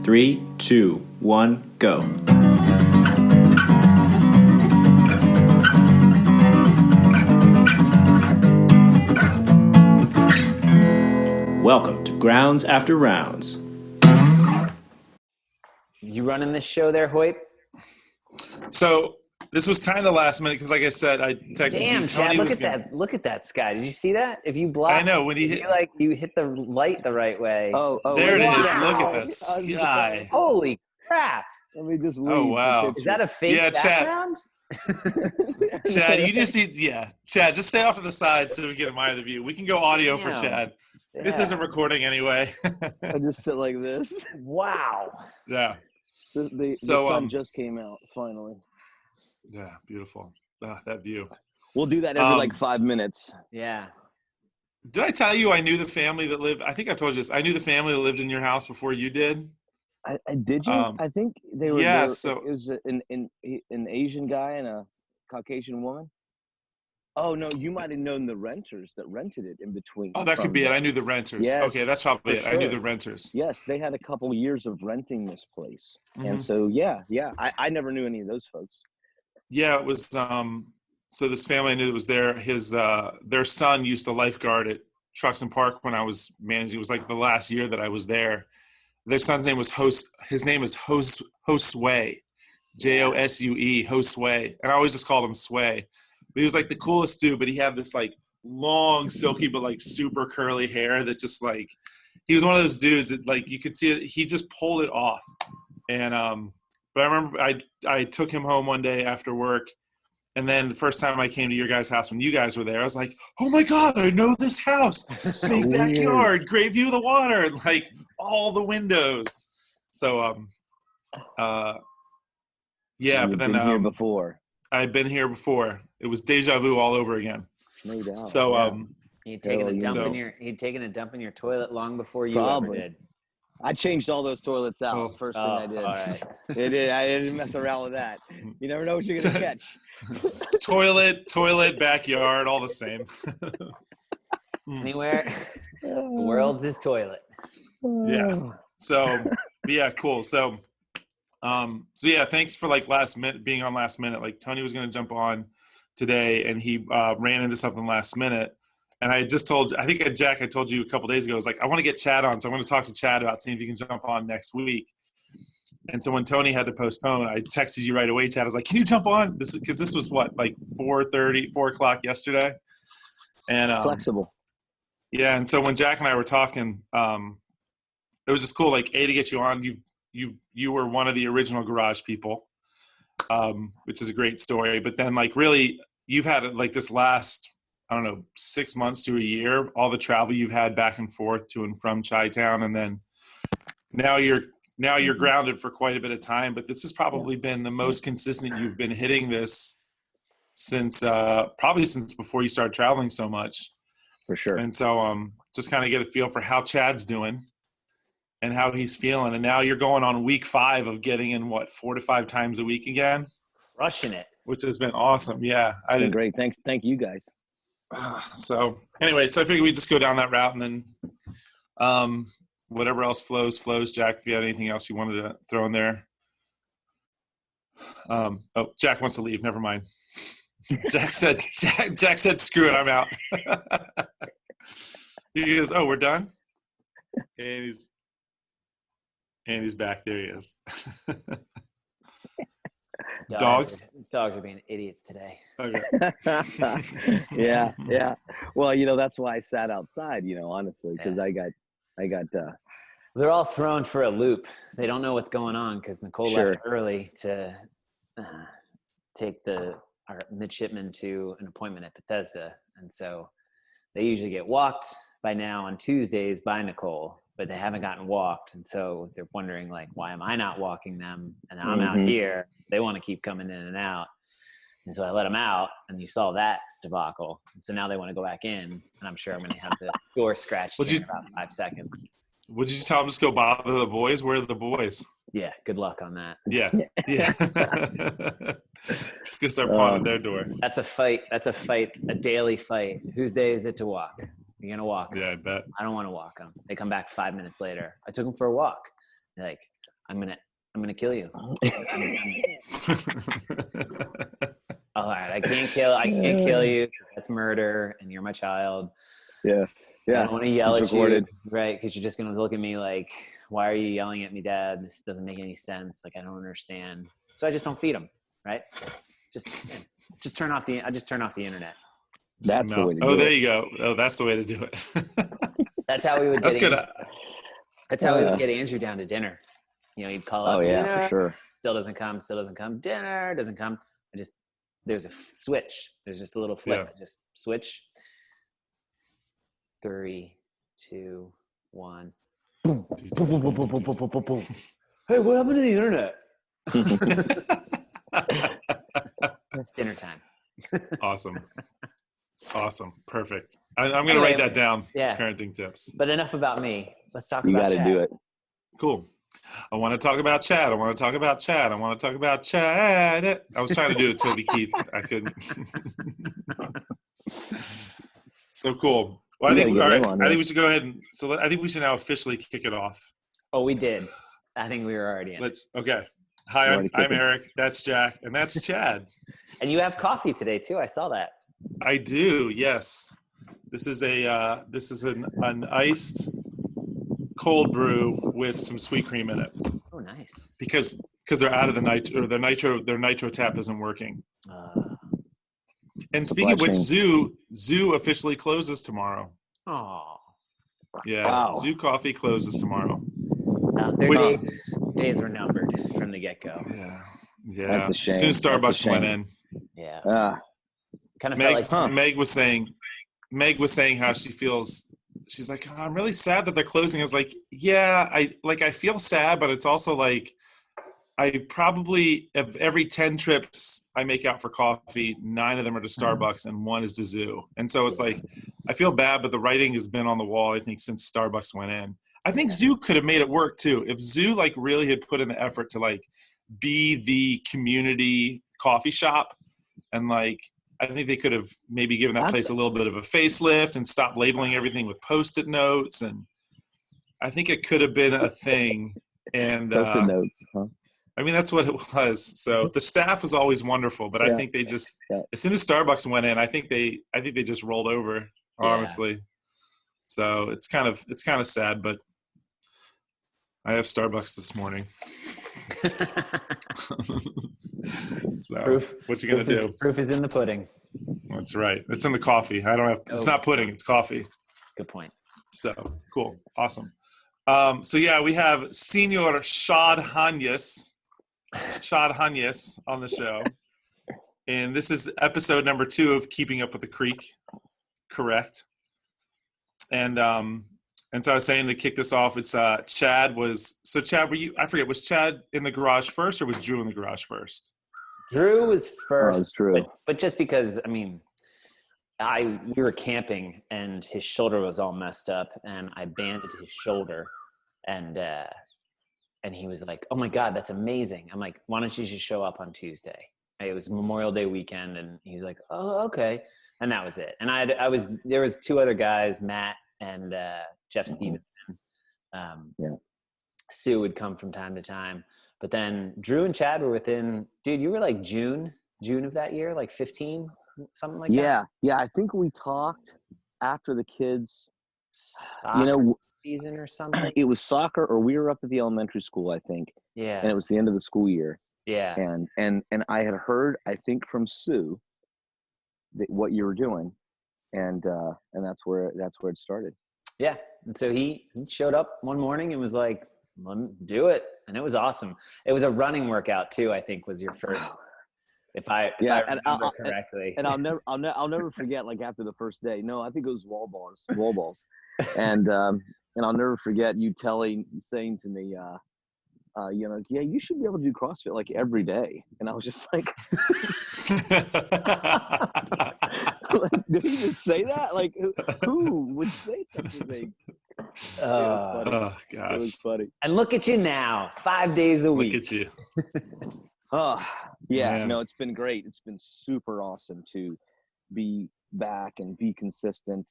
3, 2, 1, go. Welcome to Grounds After Rounds. You running this show there, Hoyt? So this was kind of last minute because, like I said, I texted you. Damn, Chad, look at that! Look at that sky. Did you see that? If you block, I know when you hit the light the right way. Oh, there it is. Wow. Look at that sky. Holy crap! Let me just leave. Oh wow! Is that a fake background? Chad, you just need Chad, just stay off to the side so we can admire the view. We can go audio for Chad. Yeah. This isn't recording anyway. I just sit like this. Wow. Yeah. The sun just came out finally. Yeah, beautiful. That view. We'll do that every 5 minutes. Yeah. Did I tell you I knew the family that lived? I think I've told you this. I knew the family that lived in your house before you did. I did you? I think they were. Yeah. So it was an Asian guy and a Caucasian woman. Oh no, you might have known the renters that rented it in between. Oh, that could be it. I knew the renters. Yes, okay, that's probably it. Sure. I knew the renters. Yes, they had a couple of years of renting this place, Mm-hmm. and so yeah. I never knew any of those folks. Yeah, it was. So this family I knew that was there. Their son used to lifeguard at Truxton Park when I was managing. It was like the last year that I was there. Their son's name was His name is Josue, Josue, Josue, and I always just called him Sway. But he was like the coolest dude. But he had this like long, silky, but like super curly hair that just like he was one of those dudes that like you could see it. He just pulled it off. And but I remember I took him home one day after work. And then the first time I came to your guys' house when you guys were there, I was like, oh my God, I know this house. Big backyard, great view of the water, and like all the windows. So, yeah, so but then here before. I'd been here before. It was deja vu all over again. No doubt. So, You'd taken a dump in your toilet long before you ever did. I changed all those toilets out. First thing I did. All right. I didn't mess around with that. You never know what you're gonna catch. toilet, backyard, all the same. Anywhere, the world's his toilet. Yeah. So, yeah, cool. So yeah, thanks for like being on last minute. Like Tony was going to jump on today, and he ran into something last minute. And I just Jack, I told you a couple days ago, I was like, I want to get Chad on. So I'm going to talk to Chad about seeing if he can jump on next week. And so when Tony had to postpone, I texted you right away, Chad. I was like, can you jump on? Because this was what, like 4 o'clock yesterday? And flexible. Yeah. And so when Jack and I were talking, it was just cool, like, to get you on. You were one of the original garage people, which is a great story. But then, like, really, you've had like this last, I don't know, 6 months to a year, all the travel you've had back and forth to and from Chi-Town. And then now you're grounded for quite a bit of time, but this has probably been the most consistent you've been hitting this since probably since before you started traveling so much. For sure. And so just kind of get a feel for how Chad's doing and how he's feeling. And now you're going on week 5 of getting in 4 to 5 times a week again. Rushing it. Which has been awesome. Yeah. Great. Thank you guys. So anyway, so I figured we'd just go down that route, and then whatever else flows. Jack, if you had anything else you wanted to throw in there. Jack wants to leave. Never mind. Jack said, screw it, I'm out. He goes, oh, we're done? And he's back. There he is. Dogs are being idiots today. Okay. Yeah. Well, that's why I sat outside, honestly, because I got they're all thrown for a loop. They don't know what's going on because Nicole left early to take our midshipman to an appointment at Bethesda. And so they usually get walked by now on Tuesdays by Nicole, but they haven't gotten walked. And so they're wondering, like, why am I not walking them? And I'm out here. They want to keep coming in and out. And so I let them out, and you saw that debacle. And so now they want to go back in, and I'm sure I'm going to have the door scratched in about 5 seconds. Would you tell them just go bother the boys? Where are the boys? Yeah, good luck on that. Yeah. Just go start pounding their door. That's a fight. A daily fight. Whose day is it to walk? You're going to walk. Yeah, I bet. I don't want to walk them. They come back 5 minutes later. I took them for a walk. They're like, I'm gonna kill you. All right, I can't kill you. That's murder, and you're my child. Yeah. I don't want to yell at recorded. you, right? Because you're just gonna look at me like, "Why are you yelling at me, Dad? This doesn't make any sense. Like, I don't understand." So I just don't feed him, right? Just turn off the. I just turn off the internet. That's the way to do it. There you go. Oh, that's the way to do it. That's how we would That's get. good. That's how we would get Andrew down to dinner. You know, he'd call up. Oh yeah, dinner, for sure. Still doesn't come. Still doesn't come. Dinner doesn't come. There's a switch. There's just a little flip. Yeah. Just switch. 3, 2, 1. Boom. Boom, boom, boom, boom, boom, boom, boom, boom. Hey, what happened to the internet? It's dinner time. Awesome. Perfect. I'm going to write that down. Yeah. Parenting tips. But enough about me. Let's talk You about got to do it. Cool. I want to talk about Chad. I was trying to do it, Toby Keith. I couldn't. So cool. Well, I think we should go ahead I think we should now officially kick it off. Oh, we did. I think we were already in. Okay. Hi, I'm Eric. That's Jack, and that's Chad. And you have coffee today too. I saw that. I do. Yes. This is an iced cold brew with some sweet cream in it. Oh, nice. Because they're out of the their nitro tap isn't working. And speaking of which, Zoo officially closes tomorrow. Oh. Yeah. Wow. Zoo Coffee closes tomorrow. Their days were numbered from the get-go. Yeah. That's a shame. As soon as Starbucks went in. Yeah. Kind of Meg, felt like Meg was saying how she feels. She's like, oh, I'm really sad that they're closing. I was like, yeah, I feel sad, but it's also like, I probably, of every 10 trips I make out for coffee, 9 of them are to Starbucks and 1 is to Zoo. And so it's like, I feel bad, but the writing has been on the wall, I think, since Starbucks went in. I think Zoo could have made it work too. If Zoo like really had put in the effort to like be the community coffee shop, and like, I think they could have maybe given that place a little bit of a facelift and stopped labeling everything with Post-it notes. And I think it could have been a thing. And Post-it notes, huh? I mean, that's what it was. So the staff was always wonderful, but I think they just, as soon as Starbucks went in, I think they just rolled over, honestly. So it's kind of sad, but I have Starbucks this morning. So what you gonna do? Proof is in the pudding. That's right. It's in the coffee. It's not pudding. It's coffee. Good point. So cool. Awesome. So yeah, we have Senior Shad Haynes on the show. And this is episode number 2 of Keeping Up with the Creek. Correct. And so I was saying to kick this off, it's Chad, was Chad in the garage first, or was Drew in the garage first? Drew was first. Oh, it's Drew. But just because, I mean, we were camping and his shoulder was all messed up and I banded his shoulder and he was like, "Oh my God, that's amazing." I'm like, "Why don't you just show up on Tuesday?" It was Memorial Day weekend and he was like, "Oh, okay." And that was it. And there was 2 other guys, Matt and Jeff Stevenson. Sue would come from time to time. But then Drew and Chad were within, dude, you were like June of that year, like 15, something like that. Yeah. I think we talked after the kids, Soccer season or something. It was soccer, or we were up at the elementary school, I think. Yeah. And it was the end of the school year. Yeah. And I had heard, I think, from Sue what you were doing, and that's where it started. Yeah. And so he showed up one morning and was like, "Do it," and it was awesome. It was a running workout too, I think, was your first, if I remember correctly. And I'll never forget, like, after the first day. No, I think it was wall balls, and I'll never forget you saying to me, yeah, you should be able to do CrossFit like every day. And I was just like, did he just say that? Like, who would say such a thing? Oh gosh, it was funny. And look at you now, 5 days a week. Look at you. Oh yeah, Man. No, it's been great. It's been super awesome to be back and be consistent.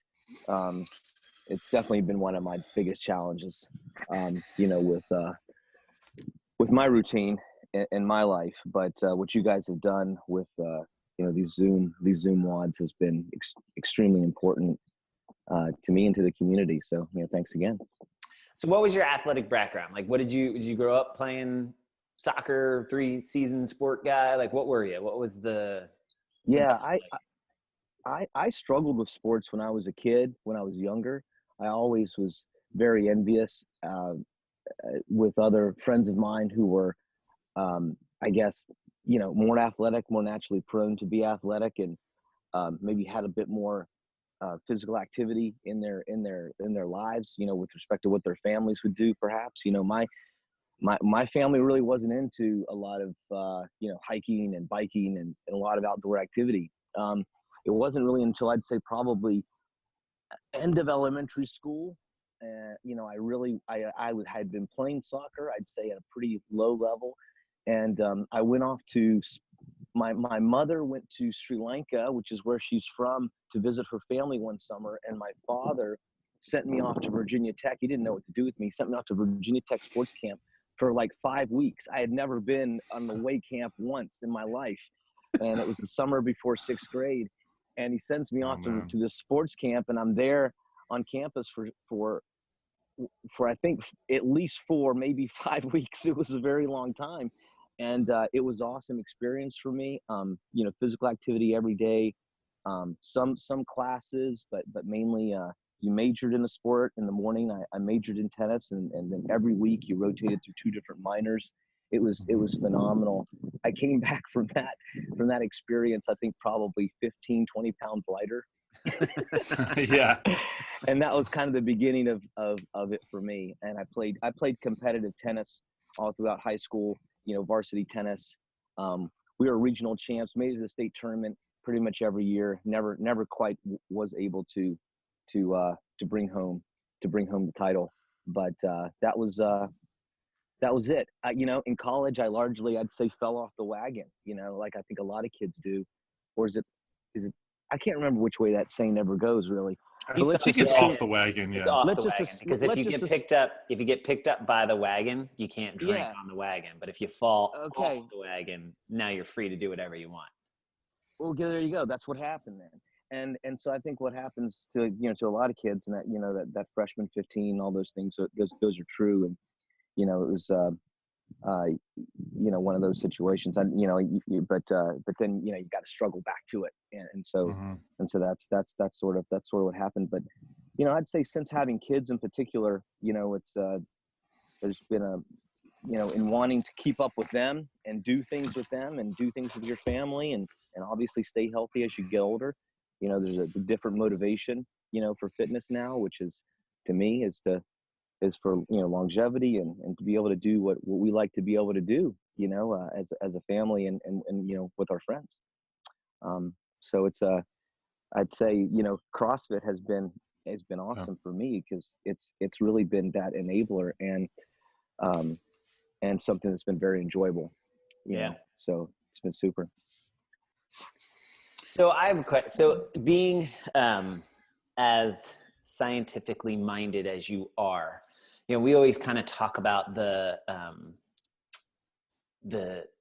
It's definitely been one of my biggest challenges, with with my routine in my life, but what you guys have done with these Zoom WODs has been extremely important to me and to the community. So thanks again. So what was your athletic background? Like, did you grow up playing soccer, 3-season sport guy? Like, what were you? What was the? Yeah, I struggled with sports when I was a kid. When I was younger, I always was very envious with other friends of mine who were, I guess, more athletic, more naturally prone to be athletic, and maybe had a bit more physical activity in their lives, with respect to what their families would do. Perhaps, my family really wasn't into a lot of hiking and biking and a lot of outdoor activity. It wasn't really until I'd say probably end of elementary school. I had been playing soccer, I'd say at a pretty low level. And I went off to, my mother went to Sri Lanka, which is where she's from, to visit her family one summer. And my father sent me off to Virginia Tech. He didn't know what to do with me. He sent me off to Virginia Tech sports camp for like 5 weeks. I had never been on the way camp once in my life. And it was the summer before 6th grade. And he sends me off to this sports camp, and I'm there on campus for I think at least 4, maybe 5 weeks. It was a very long time. And it was awesome experience for me. Physical activity every day, some classes, but mainly you majored in a sport. In the morning, I majored in tennis, and then every week you rotated through 2 different minors. It was phenomenal. I came back from that experience, I think probably 15, 20 pounds lighter. Yeah. And that was kind of the beginning of it for me. And I played competitive tennis all throughout high school, varsity tennis. We were regional champs, made it to the state tournament pretty much every year. Never quite was able to bring home the title. But that was it. In college, I'd say fell off the wagon, like I think a lot of kids do. Or is it, I can't remember which way that saying never goes, really. I think it's off the wagon. Yeah. It's off the wagon, because if you get picked up by the wagon, you can't drink on the wagon. But if you fall off the wagon, now you're free to do whatever you want. Well, there you go. That's what happened then. And so I think what happens to a lot of kids, and that freshman 15, all those things, those are true. And it was one of those situations. And but then you got to struggle back to it, and so that's sort of what happened. But I'd say since having kids in particular, it's there's been a in wanting to keep up with them and do things with them and do things with your family and obviously stay healthy as you get older. There's a different motivation for fitness now, which is, to me, is for longevity and to be able to do what we like to be able to do as a family and with our friends. So it's I'd say CrossFit has been awesome for me, because it's really been that enabler and something that's been very enjoyable. So it's been super. So I have a question. So being as scientifically minded as you are, we always kind of talk about the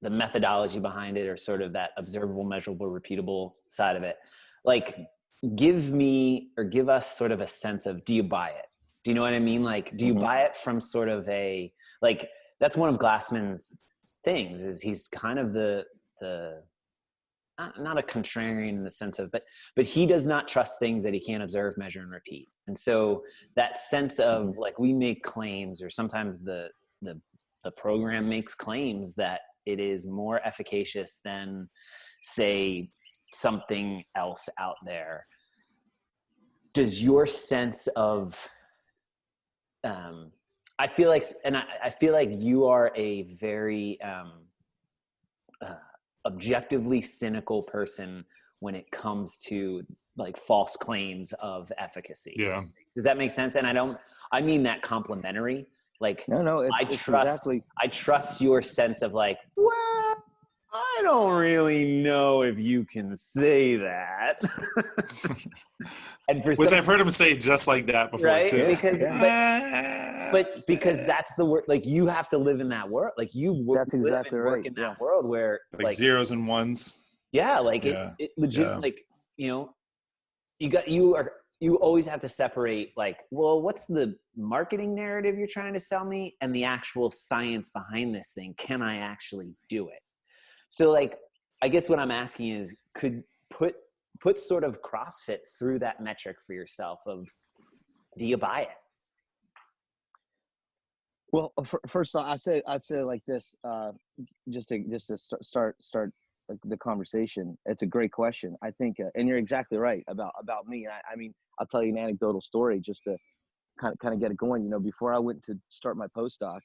methodology behind it, or sort of that observable, measurable, repeatable side of it. Like, give us sort of a sense of, do you buy it? Do you know what I mean? Like, do you buy it from sort of that's one of Glassman's things, is he's kind of the not a contrarian in the sense of, but he does not trust things that he can't observe, measure, and repeat. And so that sense of, like, we make claims, or sometimes the program makes claims that it is more efficacious than, say, something else out there. Does your sense of, I feel like you are a very objectively cynical person when it comes to, like, false claims of efficacy. Yeah. Does that make sense? And I mean that complimentary. Like, no, I trust your sense of, like, well, I don't really know if you can say that. And for Which I've heard him say just like that before, right? too. Because, but because that's the word, like you have to live in that world. Like you work, That's exactly live and work right. in that world where like zeros and ones. yeah, like Yeah. it legit, Yeah. like, you know, you always have to separate like, well, what's the marketing narrative you're trying to sell me and the actual science behind this thing? Can I actually do it? So like, I guess what I'm asking is, could put sort of CrossFit through that metric for yourself of, do you buy it? Well, first off, I'd say like this, just to start like the conversation. It's a great question. I think, and you're exactly right about me. I mean, I'll tell you an anecdotal story just to kind of get it going. You know, before I went to start my postdoc,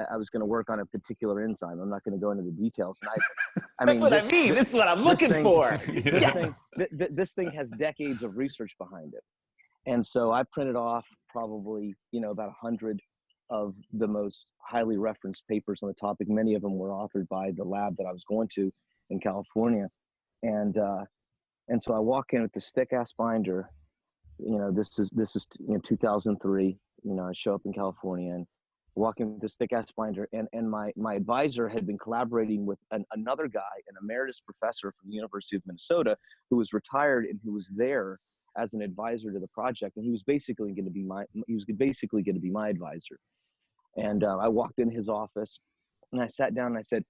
I was going to work on a particular enzyme. I'm not going to go into the details. And That's what I mean. This is what I'm looking for. This thing has decades of research behind it. And so I printed off probably, you know, about 100 of the most highly referenced papers on the topic. Many of them were authored by the lab that I was going to in California. And so I walk in with the stick ass binder. You know, this was 2003. You know, I show up in California and walk in with this thick ass binder. And my advisor had been collaborating with another guy, an emeritus professor from the University of Minnesota, who was retired and who was there as an advisor to the project. And he was basically going to be my advisor. And I walked in his office and I sat down and I said,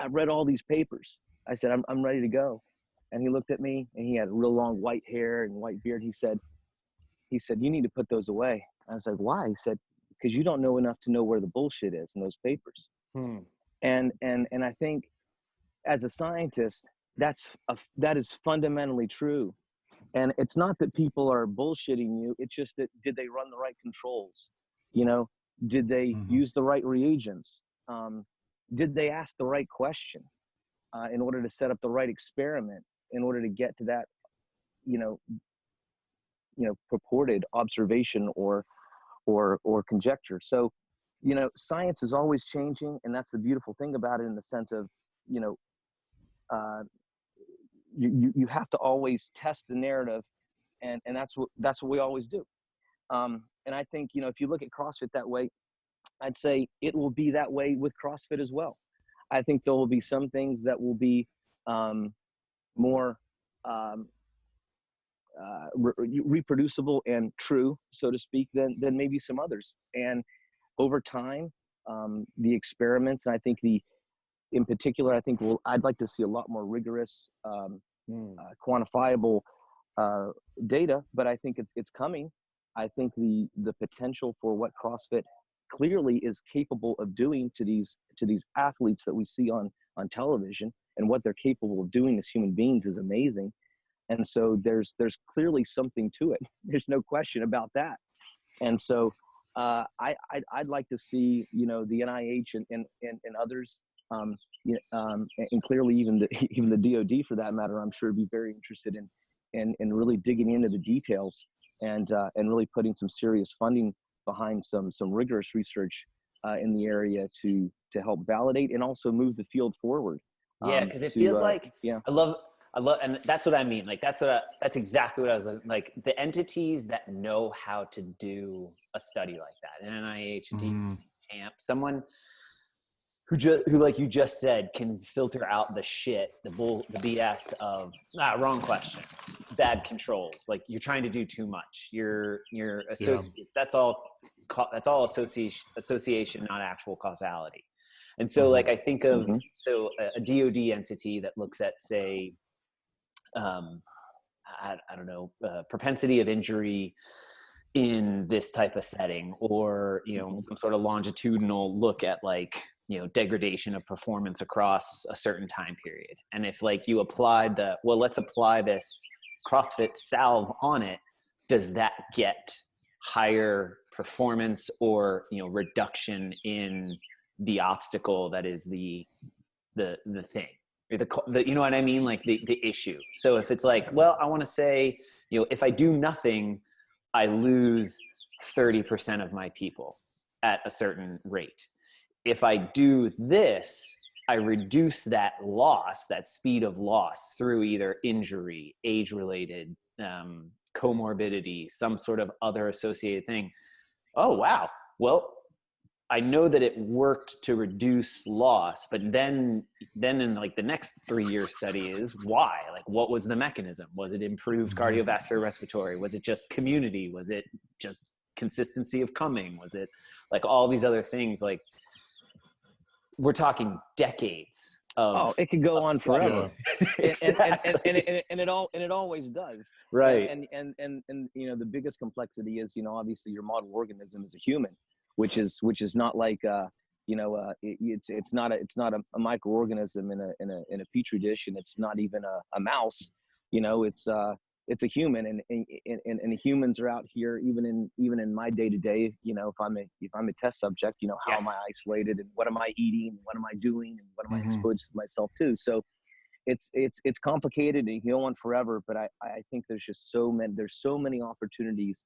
I've read all these papers. I said, I'm ready to go. And he looked at me and he had real long white hair and white beard. He said, you need to put those away. I was like, why? He said, because you don't know enough to know where the bullshit is in those papers. And I think as a scientist, that is fundamentally true. And it's not that people are bullshitting you. It's just that, did they run the right controls? You know, did they use the right reagents? Did they ask the right question in order to set up the right experiment in order to get to that, you know, purported observation or conjecture? So, you know, science is always changing, and that's the beautiful thing about it, in the sense of, you know, you have to always test the narrative, and that's what we always do. And I think, you know, if you look at CrossFit that way, I'd say it will be that way with CrossFit as well. I think there will be some things that will be more reproducible and true, so to speak, than maybe some others. And over time, the experiments, and I think in particular, I'd like to see a lot more rigorous, quantifiable data, but I think it's coming. I think the potential for what CrossFit clearly is capable of doing to these athletes that we see on television, and what they're capable of doing as human beings, is amazing. And so there's clearly something to it. There's no question about that. And so I'd like to see, you know, the NIH and others, and clearly even the DoD for that matter, I'm sure, be very interested in really digging into the details and really putting some serious funding behind some rigorous research in the area to help validate and also move the field forward. Yeah, because it feels like, I love, and that's what I mean. Like that's exactly what I was like. The entities that know how to do a study like that, an NIH, camp, someone who like you just said, can filter out the shit, the BS of wrong question, bad controls. Like you're trying to do too much. You're associates. That's all association, not actual causality. And so like I think of a DoD entity that looks at, say, I don't know, propensity of injury in this type of setting, or, you know, some sort of longitudinal look at, like, you know, degradation of performance across a certain time period. And if like you applied let's apply this CrossFit salve on it, does that get higher performance or, you know, reduction in the obstacle that is the thing, or the you know what I mean, like the issue. So if it's like, well, I want to say, you know, if I do nothing, I lose 30% of my people at a certain rate. If I do this, I reduce that loss, that speed of loss through either injury, age-related, comorbidity, some sort of other associated thing. Oh, wow. Well, I know that it worked to reduce loss, but then in like the next 3-year study is why? Like, what was the mechanism? Was it improved cardiovascular respiratory? Was it just community? Was it just consistency of coming? Was it like all these other things? Like, we're talking decades of, it could go on forever. Exactly. and it always does. Right. And you know, the biggest complexity is, you know, obviously your model organism is a human, which is not like you know, it's not a microorganism in a petri dish, and it's not even a mouse. You know, it's a human, and humans are out here even in my day to day. You know, if I'm a test subject, you know, how am I isolated, and what am I eating, and what am I doing, and what am I exposed to myself to? So it's complicated and you go on forever, but I think there's just so many opportunities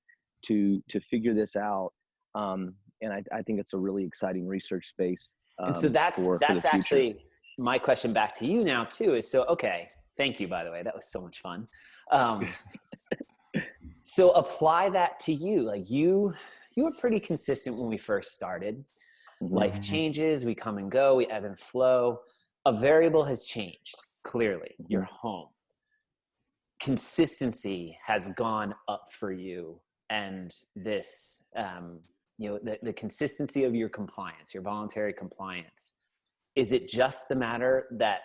to figure this out. And I think it's a really exciting research space. And so that's actually my question back to you now too, is so, okay, thank you, by the way, that was so much fun. So apply that to you. Like you were pretty consistent when we first started. Life changes, we come and go, we ebb and flow. A variable has changed, clearly. You're home. Consistency has gone up for you. And this, you know, the consistency of your compliance, your voluntary compliance. Is it just the matter that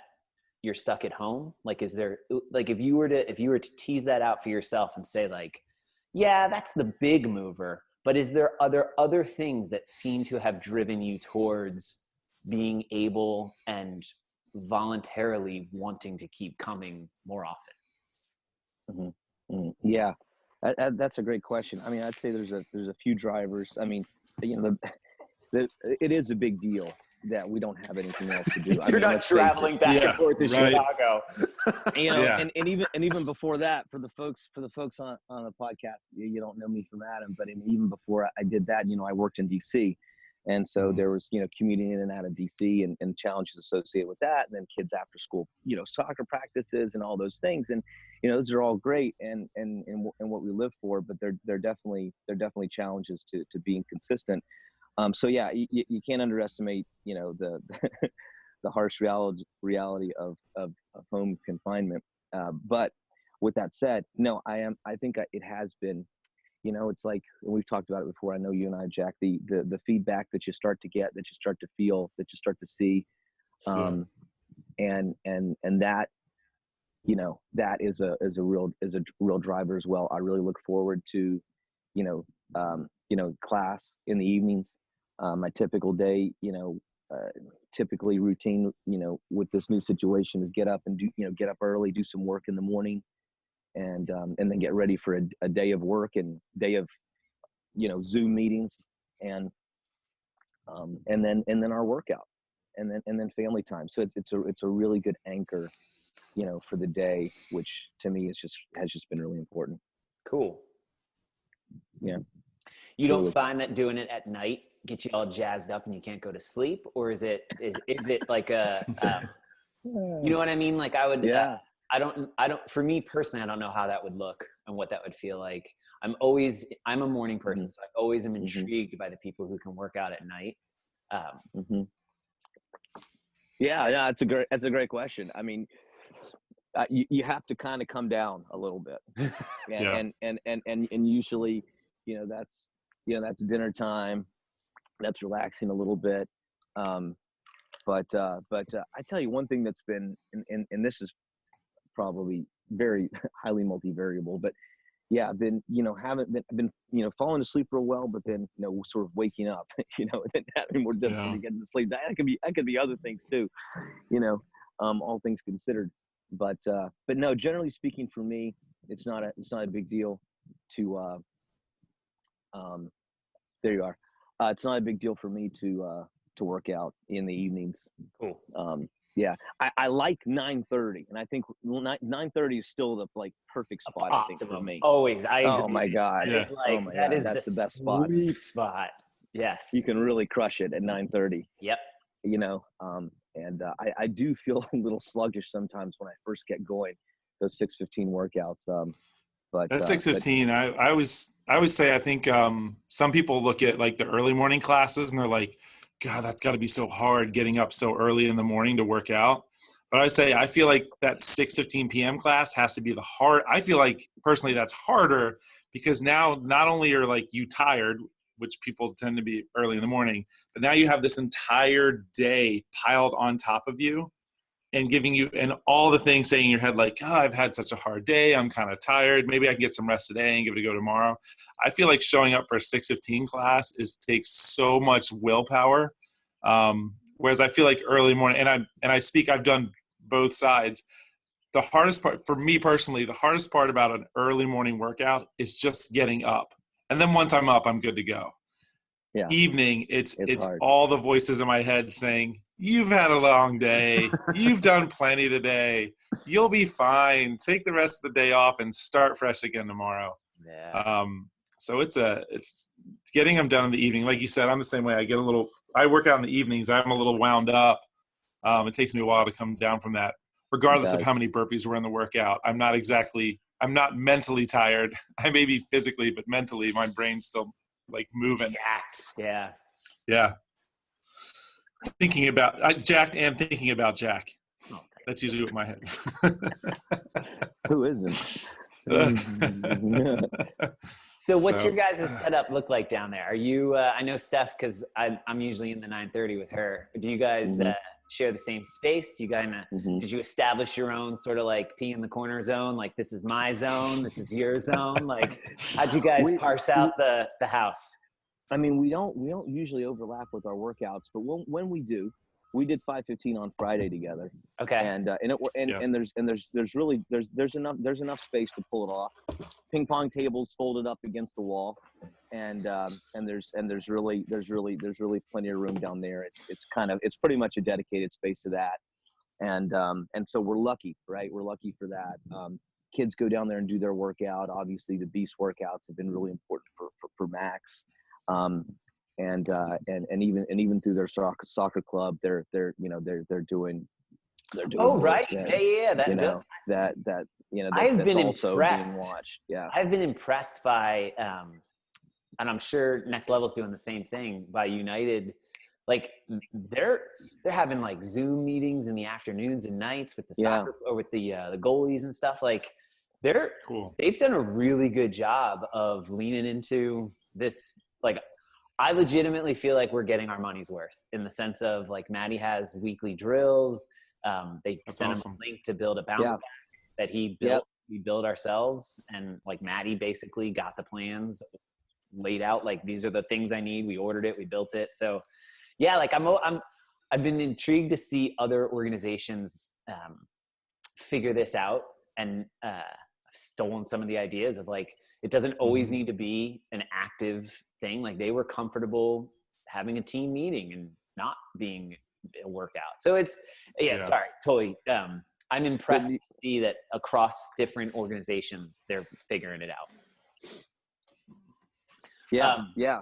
you're stuck at home? Like, is there, like, if you were to tease that out for yourself and say like, yeah, that's the big mover, but is there other things that seem to have driven you towards being able and voluntarily wanting to keep coming more often? Yeah, that's a great question. I mean, I'd say there's a few drivers. I mean, you know, it is a big deal that we don't have anything else to do. You're not traveling back and forth to Chicago. You know, and even before that, for the folks on the podcast, you don't know me from Adam, but even before I did that, you know, I worked in DC, and so there was, you know, commuting in and out of DC and challenges associated with that, and then kids after school, you know, soccer practices and all those things, and you know, those are all great and what we live for, but they're definitely challenges to being consistent. So yeah, you can't underestimate, you know, the the harsh reality of home confinement. But with that said, no, I think it has been, you know, it's like, we've talked about it before. I know you and I, Jack, the feedback that you start to get, that you start to feel, that you start to see, and that, you know, that is a real driver as well. I really look forward to, you know, class in the evenings. My typical day, you know, typically routine, you know, with this new situation is get up early, do some work in the morning, and then get ready for a day of work and day of, you know, Zoom meetings, and then our workout, and then family time. So it's a really good anchor, you know, for the day, which to me has just been really important. Cool. Yeah. You don't find that doing it at night gets you all jazzed up and you can't go to sleep, or is it like a you know what I mean? Like I would, I don't, for me personally, I don't know how that would look and what that would feel like. I'm a morning person, so I always am intrigued by the people who can work out at night. Yeah, that's a great question. I mean, you have to kind of come down a little bit, and usually, you know, that's dinner time, that's relaxing a little bit. But I tell you one thing that's been, and this is probably very highly multivariable, but yeah, I've been, you know, you know, falling asleep real well, but then, you know, sort of waking up, you know, and then having more difficulty getting to sleep. That could be other things too, you know, all things considered. But no, generally speaking, for me, it's not a big deal to, there you are. It's not a big deal for me to work out in the evenings. Cool. Yeah, I like 9:30, and I think 9:30 is still the like perfect spot. I think for me. Always, I agree. Oh my God! That is like, that is that's the best spot. Sweet spot. Yes. You can really crush it at 9:30. Yep. You know, And I do feel a little sluggish sometimes when I first get going, those 6:15 workouts. But That's 6:15. I always say, I think some people look at like the early morning classes and they're like, God, that's got to be so hard getting up so early in the morning to work out. But I say, I feel like that 6:15 p.m. class has to be the hard. I feel like personally that's harder because now not only are like you tired, which people tend to be early in the morning, but now you have this entire day piled on top of you and giving you, and all the things saying in your head, like, oh, I've had such a hard day. I'm kind of tired. Maybe I can get some rest today and give it a go tomorrow. I feel like showing up for a 6:15 class takes so much willpower. Whereas I feel like early morning, I've done both sides. The hardest part for me personally, the hardest part about an early morning workout is just getting up. And then once I'm up, I'm good to go. Yeah. Evening, it's hard. all the voices in my head saying, you've had a long day. You've done plenty today. You'll be fine. Take the rest of the day off and start fresh again tomorrow. Yeah. So it's getting them done in the evening. Like you said, I'm the same way. I work out in the evenings. I'm a little wound up. It takes me a while to come down from that, regardless of how many burpees were in the workout. I'm not mentally tired. I may be physically, but mentally my brain's still like moving. Jacked. Yeah. Yeah. Thinking about jacked and thinking about Jack. Oh, that's usually what my head. Who isn't? So what's your guys' setup look like down there? Are you, I know Steph, cause I'm usually in the 9:30 with her. Do you guys share the same space? Do you did you establish your own sort of like pee in the corner zone? Like this is my zone, this is your zone. Like how'd you guys parse out the house? I mean, we don't usually overlap with our workouts, but when we do, we did 5:15 on Friday together. Okay. And there's enough space to pull it off. Ping pong tables folded up against the wall, and there's really plenty of room down there. It's pretty much a dedicated space to that, and so we're lucky, right? We're lucky for that. Kids go down there and do their workout. Obviously, the beast workouts have been really important for Max. And even through their soccer club, they're doing. Oh right, yeah. I've been impressed. Yeah, I've been impressed by, and I'm sure Next Level's doing the same thing by United. Like they're having like Zoom meetings in the afternoons and nights with the soccer or with the goalies and stuff. Like they're cool. They've done a really good job of leaning into this. Like, I legitimately feel like we're getting our money's worth in the sense of like Maddie has weekly drills. They sent him a link to build a bounce back that he built. We built ourselves, and like Maddie basically got the plans laid out. Like these are the things I need. We ordered it. We built it. So yeah, like I've been intrigued to see other organizations figure this out, and I've stolen some of the ideas of like it doesn't always need to be an active thing. Like they were comfortable having a team meeting and not being a workout. So it's sorry, totally. I'm impressed to see that across different organizations they're figuring it out. Yeah.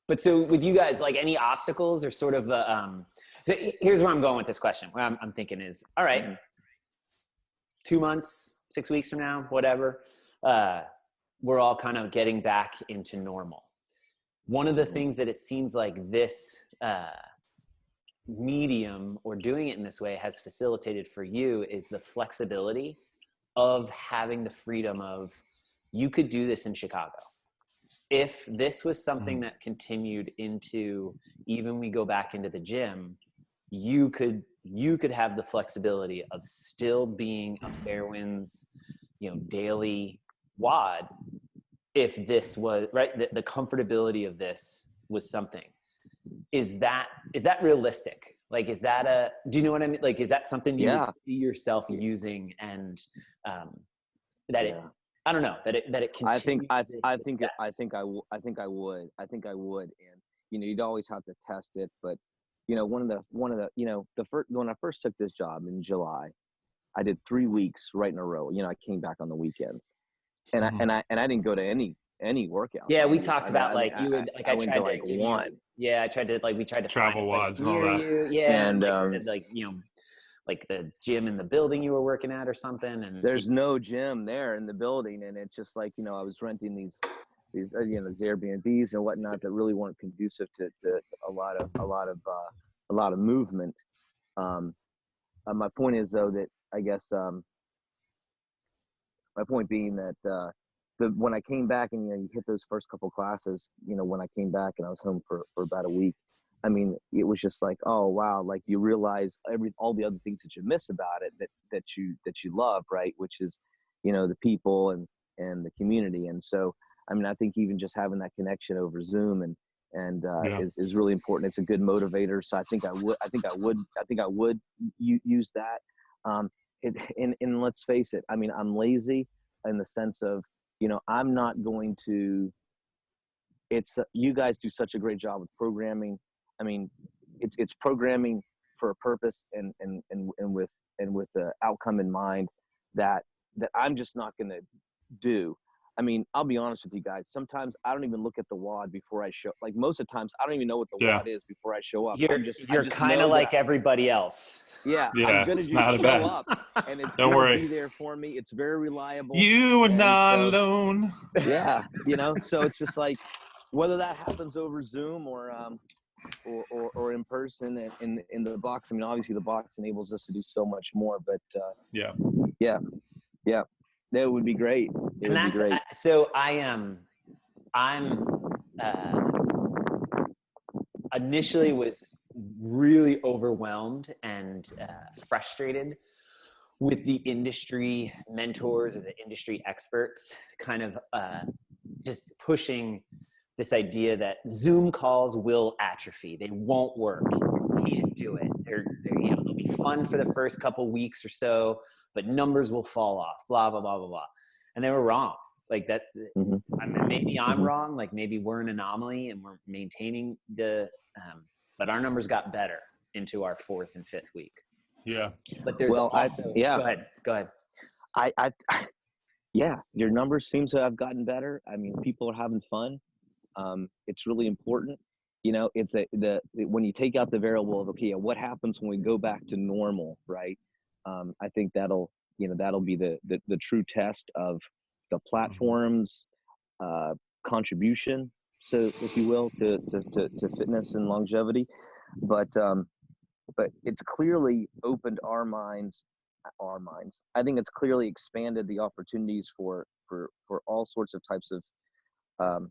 But so with you guys, like any obstacles or sort of so here's where I'm going with this question. What I'm thinking is, all right, 2 months, 6 weeks from now, whatever, we're all kind of getting back into normal. One of the things that it seems like this medium or doing it in this way has facilitated for you is the flexibility of having the freedom of, you could do this in Chicago. If this was something that continued into, even we go back into the gym, you could have the flexibility of still being a Fairwinds, daily WOD. If this was right, the comfortability of this was something. Is that realistic? Like, do you know what I mean? Like, is that something you would see yourself using, and that it, I don't know, that it continues? I think I would, and you'd always have to test it. But one of the first, when I first took this job in July, I did 3 weeks right in a row. I came back on the weekends, and I didn't go to any any workout. Yeah, we talked about like you would like I went tried to like give you, one. yeah, I tried to like we tried to Travel find a place wads and all near that. you. Yeah, and like you And said, like like the gym in the building you were working at or something. And there's no gym there in the building, and it's just like I was renting these these Airbnbs and whatnot that really weren't conducive to a lot of movement. My point is though that I guess my point being that when I came back and you hit those first couple classes, when I came back and I was home for about a week, I mean, it was just like, oh wow, like you realize all the other things that you miss about it that you love, right? Which is, the people and the community. And so, I mean, I think even just having that connection over Zoom and is really important. It's a good motivator. So I think I would use that. And let's face it. I mean, I'm lazy in the sense of, I'm not going to. You guys do such a great job with programming. I mean, it's programming for a purpose and with the outcome in mind that I'm just not going to do. I mean, I'll be honest with you guys. Sometimes I don't even look at the WOD before I show. Like most of the times, I don't even know what the WOD is before I show up. You're kind of like everybody else. Yeah, Yeah, I'm gonna it's just not a show bad. up, and it's Don't gonna worry. be there for me. It's very reliable. You are And not so, alone. Yeah, so it's just like whether that happens over Zoom or in person in the box. I mean, obviously the box enables us to do so much more, but Yeah. That would be great. It would be great. So I'm initially was really overwhelmed and frustrated with the industry mentors or the industry experts kind of just pushing this idea that Zoom calls will atrophy. They won't work. You can't do it. They'll be fun for the first couple weeks or so, but numbers will fall off, blah, blah, blah, blah, blah. And they were wrong. Like that, I mean, maybe I'm wrong. Like maybe we're an anomaly and we're maintaining but our numbers got better into our 4th and 5th week. Yeah. But there's Go ahead. Yeah, your numbers seem to have gotten better. I mean, people are having fun. It's really important. It's when you take out the variable of, okay, what happens when we go back to normal, right? I think that'll be the true test of the platform's contribution, so if you will, to fitness and longevity. But it's clearly opened our minds. I think it's clearly expanded the opportunities for all sorts of types of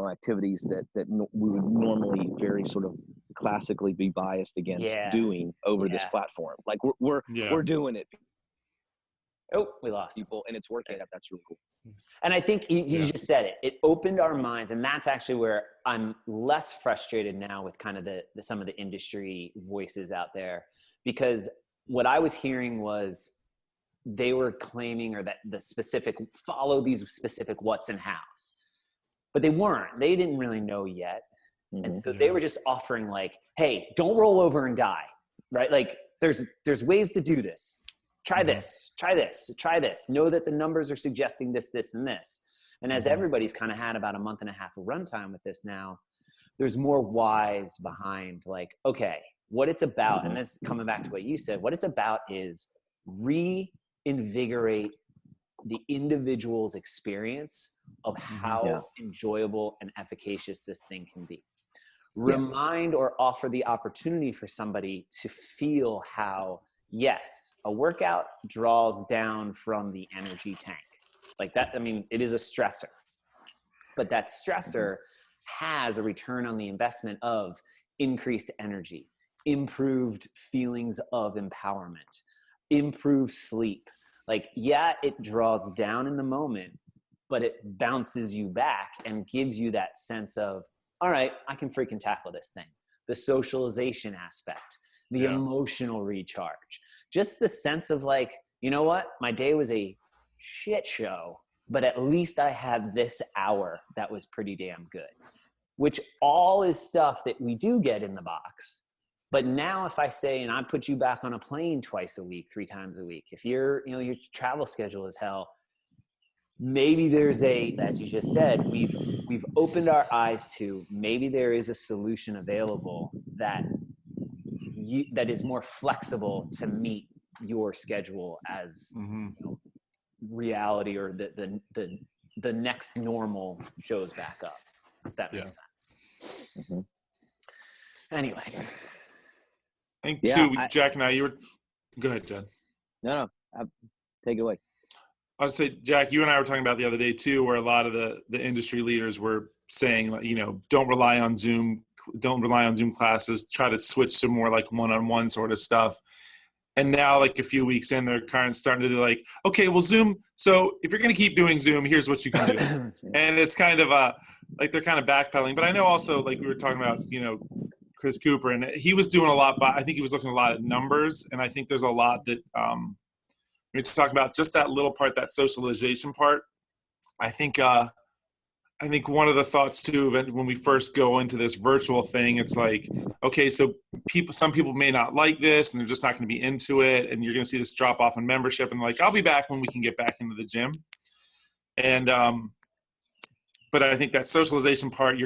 activities that we would normally very sort of classically be biased against doing over this platform. Like we're doing it. Oh, we lost people, and it's working. That's really cool. And I think you just said it. It opened our minds, and that's actually where I'm less frustrated now with kind of some of the industry voices out there, because what I was hearing was they were claiming or that the specific follow these specific what's and how's, but they weren't. They didn't really know yet, and so they were just offering like, "Hey, don't roll over and die," right? Like there's ways to do this. Try this, try this, try this. Know that the numbers are suggesting this, this, and this. And as everybody's kind of had about a month and a half of runtime with this now, there's more whys behind like, okay, what it's about, and this coming back to what you said, what it's about is reinvigorate the individual's experience of how enjoyable and efficacious this thing can be. Remind or offer the opportunity for somebody to feel how, yes, a workout draws down from the energy tank. Like that, I mean, it is a stressor. But that stressor has a return on the investment of increased energy, improved feelings of empowerment, improved sleep. Like, yeah, it draws down in the moment, but it bounces you back and gives you that sense of, all right, I can freaking tackle this thing. The socialization aspect, the emotional recharge, just the sense of like, you know what? My day was a shit show, but at least I had this hour that was pretty damn good, which all is stuff that we do get in the box. But now if I say, and I put you back on a plane twice a week, 3 times a week, if your travel schedule is hell, maybe there's as you just said, we've opened our eyes to maybe there is a solution available that is more flexible to meet your schedule as reality or the next normal shows back up, if that makes sense. Anyway, I think too, Jack and I, go ahead, Jen. No, take it away. I would say, Jack, you and I were talking about the other day too, where a lot of the industry leaders were saying, don't rely on Zoom classes, try to switch to more like one-on-one sort of stuff. And now, like a few weeks in, they're kind of starting to do like, okay, well, Zoom. So if you're going to keep doing Zoom, here's what you can do. And it's kind of like they're kind of backpedaling. But I know also, like we were talking about, Chris Cooper, and he was doing a lot, but I think he was looking a lot at numbers. And I think there's a lot that we talk about just that little part, that socialization part. I think one of the thoughts too, when we first go into this virtual thing, it's like, okay, so some people may not like this and they're just not going to be into it. And you're going to see this drop off in membership, and like, I'll be back when we can get back into the gym. And, but I think that socialization part,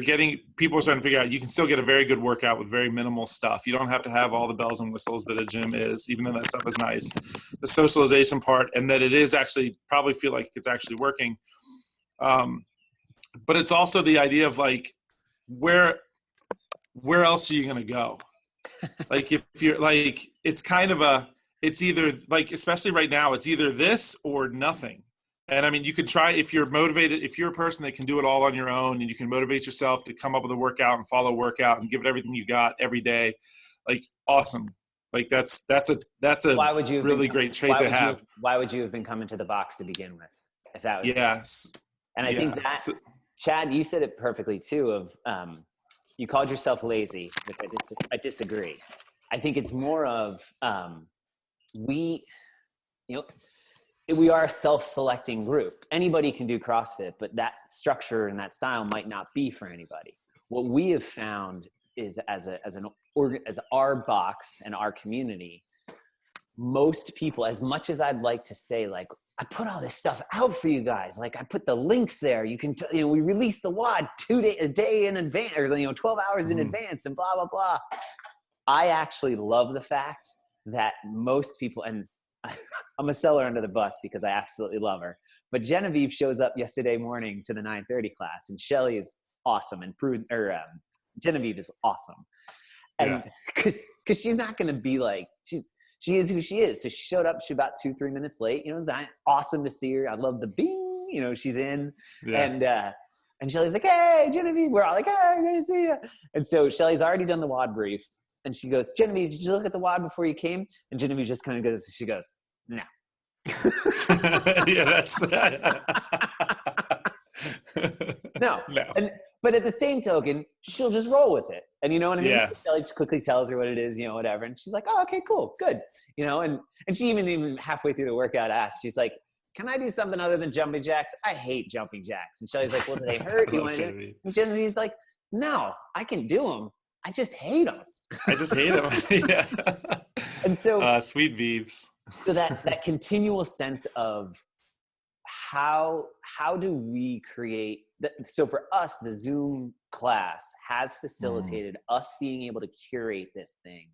people are starting to figure out you can still get a very good workout with very minimal stuff. You don't have to have all the bells and whistles that a gym is, even though that stuff is nice. The socialization part, and that it is actually probably feel like it's actually working. But it's also the idea of like, where else are you going to go? Like, if you're like, it's kind of it's either like, especially right now, it's either this or nothing. And I mean, you could try, if you're motivated, if you're a person that can do it all on your own and you can motivate yourself to come up with a workout and follow a workout and give it everything you got every day, like, awesome. Like that's a really great trait to have. Why would you have been coming to the box to begin with? If that was yes. And I think that, Chad, you said it perfectly too, of you called yourself lazy, which I disagree. I think it's more of we are a self-selecting group. Anybody can do CrossFit, but that structure and that style might not be for anybody. What we have found is as our box and our community, most people, as much as I'd like to say, like, I put all this stuff out for you guys. Like, I put the links there. You can, we release the WOD a day in advance, or 12 hours in advance, and blah, blah, blah. I actually love the fact that most people, and I'm a seller under the bus because I absolutely love her, but Genevieve shows up yesterday morning to the 9:30 class, and Shelly is awesome, and Genevieve is awesome. And because she's not going to be like, she is who she is. So she showed up, she's about 2-3 minutes late. Awesome to see her. I love the bing, she's in. Yeah. And Shelly's like, hey, Genevieve. We're all like, hey, good to see you. And so Shelly's already done the WOD brief. And she goes, Genevieve, did you look at the WOD before you came? And Genevieve just kind of goes, no. Yeah, that's No. But at the same token, she'll just roll with it. And you know what I mean? Yeah. So Shelly just quickly tells her what it is, whatever. And she's like, oh, okay, cool, good. And she even halfway through the workout asked, she's like, can I do something other than jumping jacks? I hate jumping jacks. And Shelly's like, well, do they hurt? You want to do it? And Genevieve's like, no, I can do them. I just hate them. Yeah. And so sweet Beeves. So that continual sense of how do we create that? So for us, the Zoom class has facilitated us being able to curate this thing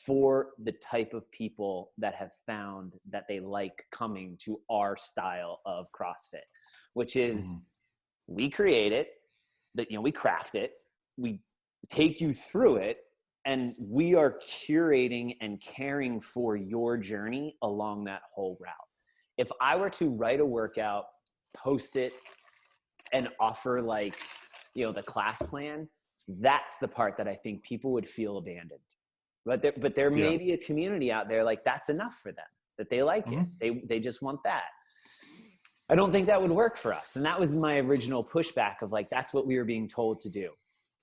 for the type of people that have found that they like coming to our style of CrossFit, which is we create it, that we craft it, we take you through it, and we are curating and caring for your journey along that whole route. If I were to write a workout, post it, and offer the class plan, that's the part that I think people would feel abandoned. But there may be a community out there like that's enough for them, that they like it. They just want that. I don't think that would work for us. And that was my original pushback of that's what we were being told to do.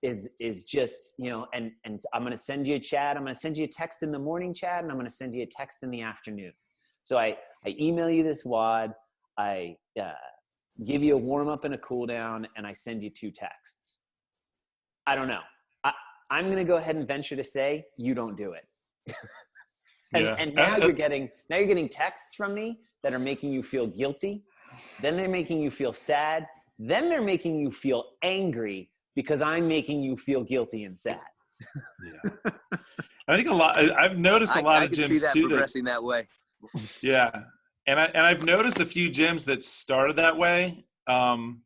Is just, and I'm going to send you a chat. I'm going to send you a text in the morning, Chad, and I'm going to send you a text in the afternoon. So I email you this WOD, I give you a warm up and a cool down, and I send you 2 texts. I don't know. I'm going to go ahead and venture to say you don't do it. And now you're getting texts from me that are making you feel guilty Then they're making you feel sad. Then they're making you feel angry because I'm making you feel guilty and sad. Yeah. I think I've noticed a lot of gyms I can see that too, progressing that way. yeah. And I've noticed a few gyms that started that way, and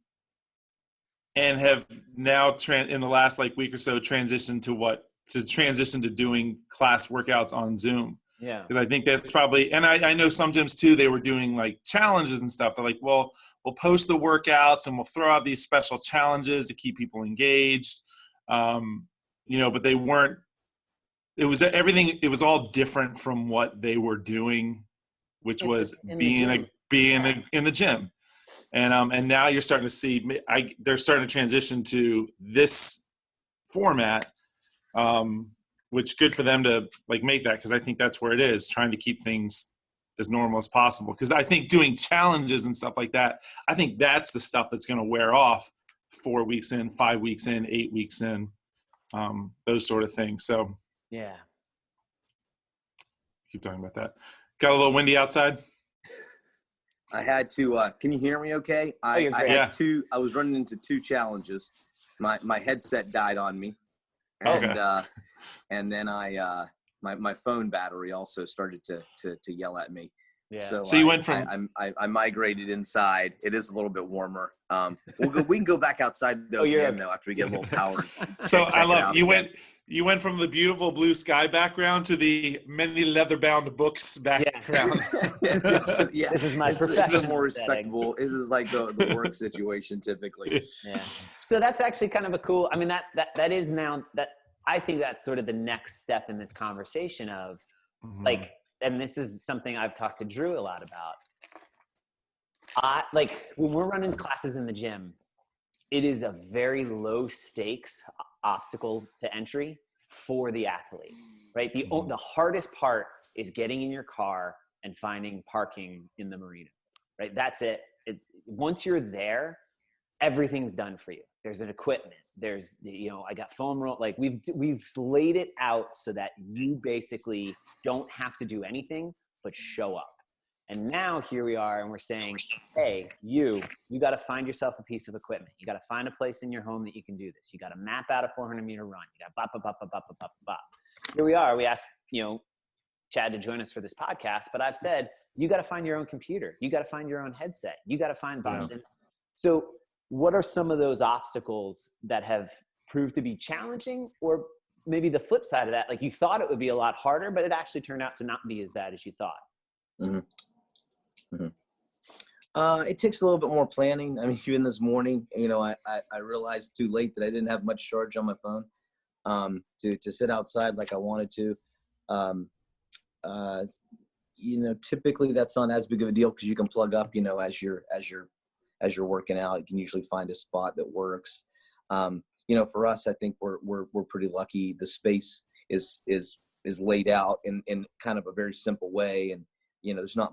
have now in the last like week or so transition to doing class workouts on Zoom. Yeah. Because I think that's probably, and I know some gyms too, they were doing like challenges and stuff. They're like, well, we'll post the workouts and we'll throw out these special challenges to keep people engaged. But they weren't, it was everything. It was all different from what they were doing, which was being in the gym. And now you're starting to see, they're starting to transition to this format, which good for them to like make that, because I think that's where it is, trying to keep things as normal as possible. Because I think doing challenges and stuff like that, I think that's the stuff that's going to wear off 4 weeks in, 5 weeks in, 8 weeks in, those sort of things. So yeah, keep talking about that. Got a little windy outside. I had to. Can you hear me? Okay. I was running into 2 challenges. My headset died on me, and Okay. And then my phone battery also started to yell at me. yeah. So you went from I migrated inside. It is a little bit warmer. We can go back outside though, though after we get a little power. So I love you went from the beautiful blue sky background to the many leather-bound books background. Yeah. This is my It's professional more setting. respectable. This is like the work situation typically. Yeah. So that's actually kind of a cool, I mean, that is now that I think that's sort of the next step in this conversation of like, and this is something I've talked to Drew a lot about. Like when we're running classes in the gym, it is a very low stakes obstacle to entry for the athlete, right? The hardest part is getting in your car and finding parking in the marina, right? That's it. Once you're there, everything's done for you. There's an equipment. There's, I got foam roll. Like we've laid it out so that you basically don't have to do anything but show up. And now here we are, and we're saying, hey, you got to find yourself a piece of equipment. You got to find a place in your home that you can do this. You got to map out a 400-meter run. You got bop, bop, bop, bop, bop, bop, bop, bop. Here we are. We asked, Chad to join us for this podcast, but I've said, you got to find your own computer. You got to find your own headset. You got to find So what are some of those obstacles that have proved to be challenging, or maybe the flip side of that? Like you thought it would be a lot harder, but it actually turned out to not be as bad as you thought. Mm-hmm. Mm-hmm. It takes a little bit more planning. I mean, even this morning, I realized too late that I didn't have much charge on my phone to sit outside like I wanted to. Typically that's not as big of a deal because you can plug up, as you're working out. You can usually find a spot that works. For us, I think we're pretty lucky. The space is laid out in kind of a very simple way, and there's not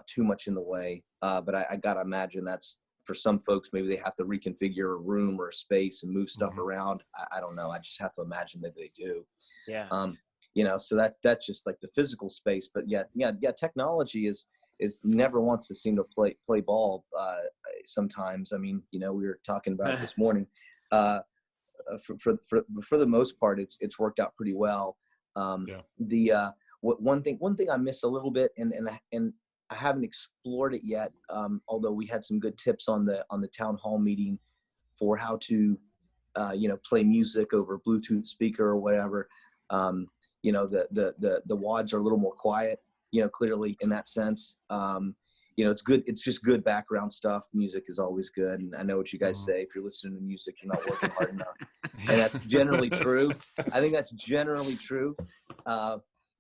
too much in the way. But I gotta imagine that's for some folks, maybe they have to reconfigure a room or a space and move stuff around. I don't know. I just have to imagine that they do. Yeah. So that's just like the physical space. But yeah. Technology is never wants to seem to play ball. Sometimes, I mean, we were talking about it this morning. For the most part, it's worked out pretty well. One thing I miss a little bit, and I haven't explored it yet. Although we had some good tips on the town hall meeting for how to, play music over Bluetooth speaker or whatever. The WADs are a little more quiet, clearly in that sense. It's good. It's just good background stuff. Music is always good. And I know what you guys say. If you're listening to music, you're not working hard enough. And that's generally true. I think that's generally true.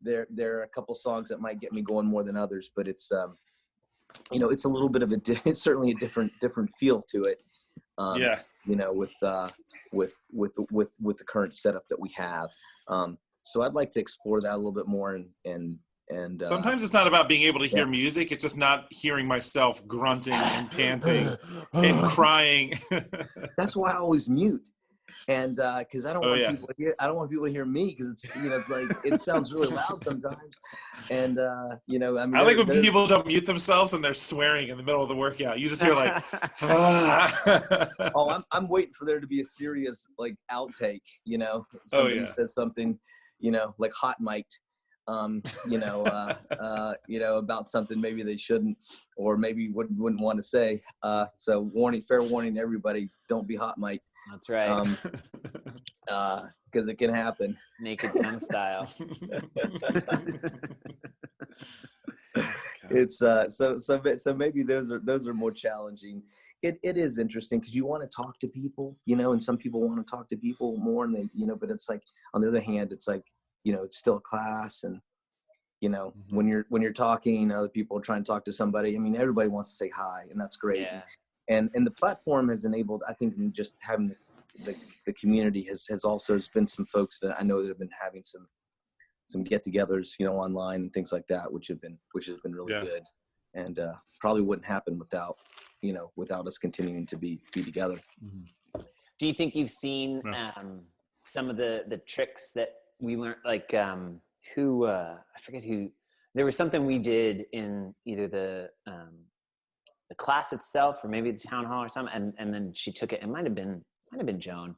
There are a couple songs that might get me going more than others, but it's, it's a little bit of it's certainly a different feel to it. With the current setup that we have. So I'd like to explore that a little bit more and sometimes it's not about being able to hear music. It's just not hearing myself grunting and panting and crying. That's why I always mute. And because I don't want people to hear, I don't want people to hear me because it's it's like it sounds really loud sometimes, and I mean, I like when people don't mute themselves and they're swearing in the middle of the workout. You just hear like, oh, I'm waiting for there to be a serious like outtake, somebody says something, like hot mic'd, about something maybe they shouldn't, or maybe wouldn't want to say. So fair warning to everybody, don't be hot mic'd. That's right. Because it can happen. Naked gun style. It's so maybe those are more challenging. It is interesting because you want to talk to people, and some people want to talk to people more, and they, but it's like on the other hand, it's like it's still a class, and when you're talking, other people are trying to talk to somebody. I mean, everybody wants to say hi, and that's great. Yeah. And the platform has enabled, I think, just having the community has also, there's been some folks that I know that have been having some get-togethers, online and things like that, which has been really good, and probably wouldn't happen without us continuing to be together. Mm-hmm. Do you think you've seen some of the tricks that we learned, like I forget who, there was something we did in either the class itself or maybe the town hall or something, and then she took it, it might have been Joan,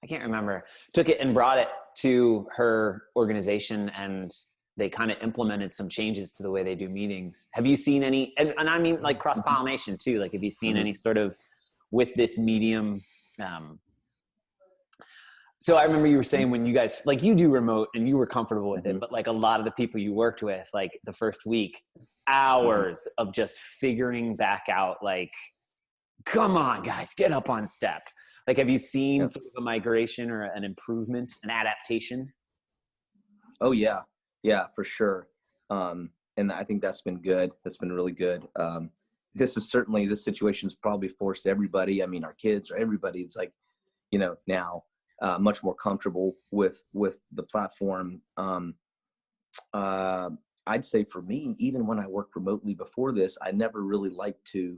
I can't remember, took it and brought it to her organization, and they kind of implemented some changes to the way they do meetings. Have you seen any, and I mean like cross-pollination too, like have you seen any sort of with this medium? So I remember you were saying when you guys, like you do remote and you were comfortable with it, but like a lot of the people you worked with, like the first week, hours of just figuring back out, like, come on guys, get up on step. Like, have you seen sort of a migration or an improvement, an adaptation? Oh yeah, for sure. And I think that's been good. That's been really good. This situation's probably forced everybody. I mean, our kids or everybody, it's like, now much more comfortable with the platform. I'd say for me, even when I worked remotely before this, I never really liked to,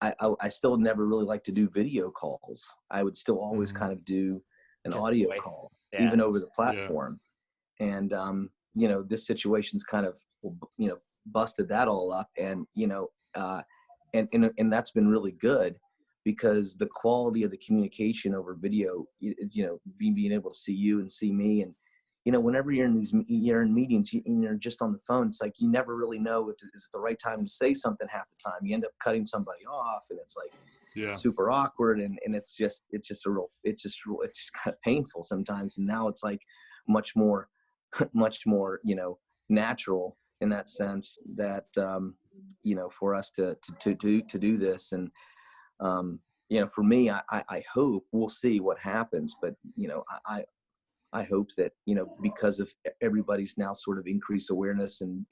I still never really liked to do video calls. I would still always kind of do an Just audio voice. call, Yeah. even over the platform. And, this situation's kind of, busted that all up, and, and that's been really good because the quality of the communication over video, being able to see you and see me, and, whenever you're in meetings, you're just on the phone. It's like, you never really know if it's the right time to say something half the time. You end up cutting somebody off, and it's like super awkward. And it's just kind of painful sometimes. And now it's like much more, natural in that sense that, for us to do this. And, for me, I hope, we'll see what happens, but, I hope that, because of everybody's now sort of increased awareness and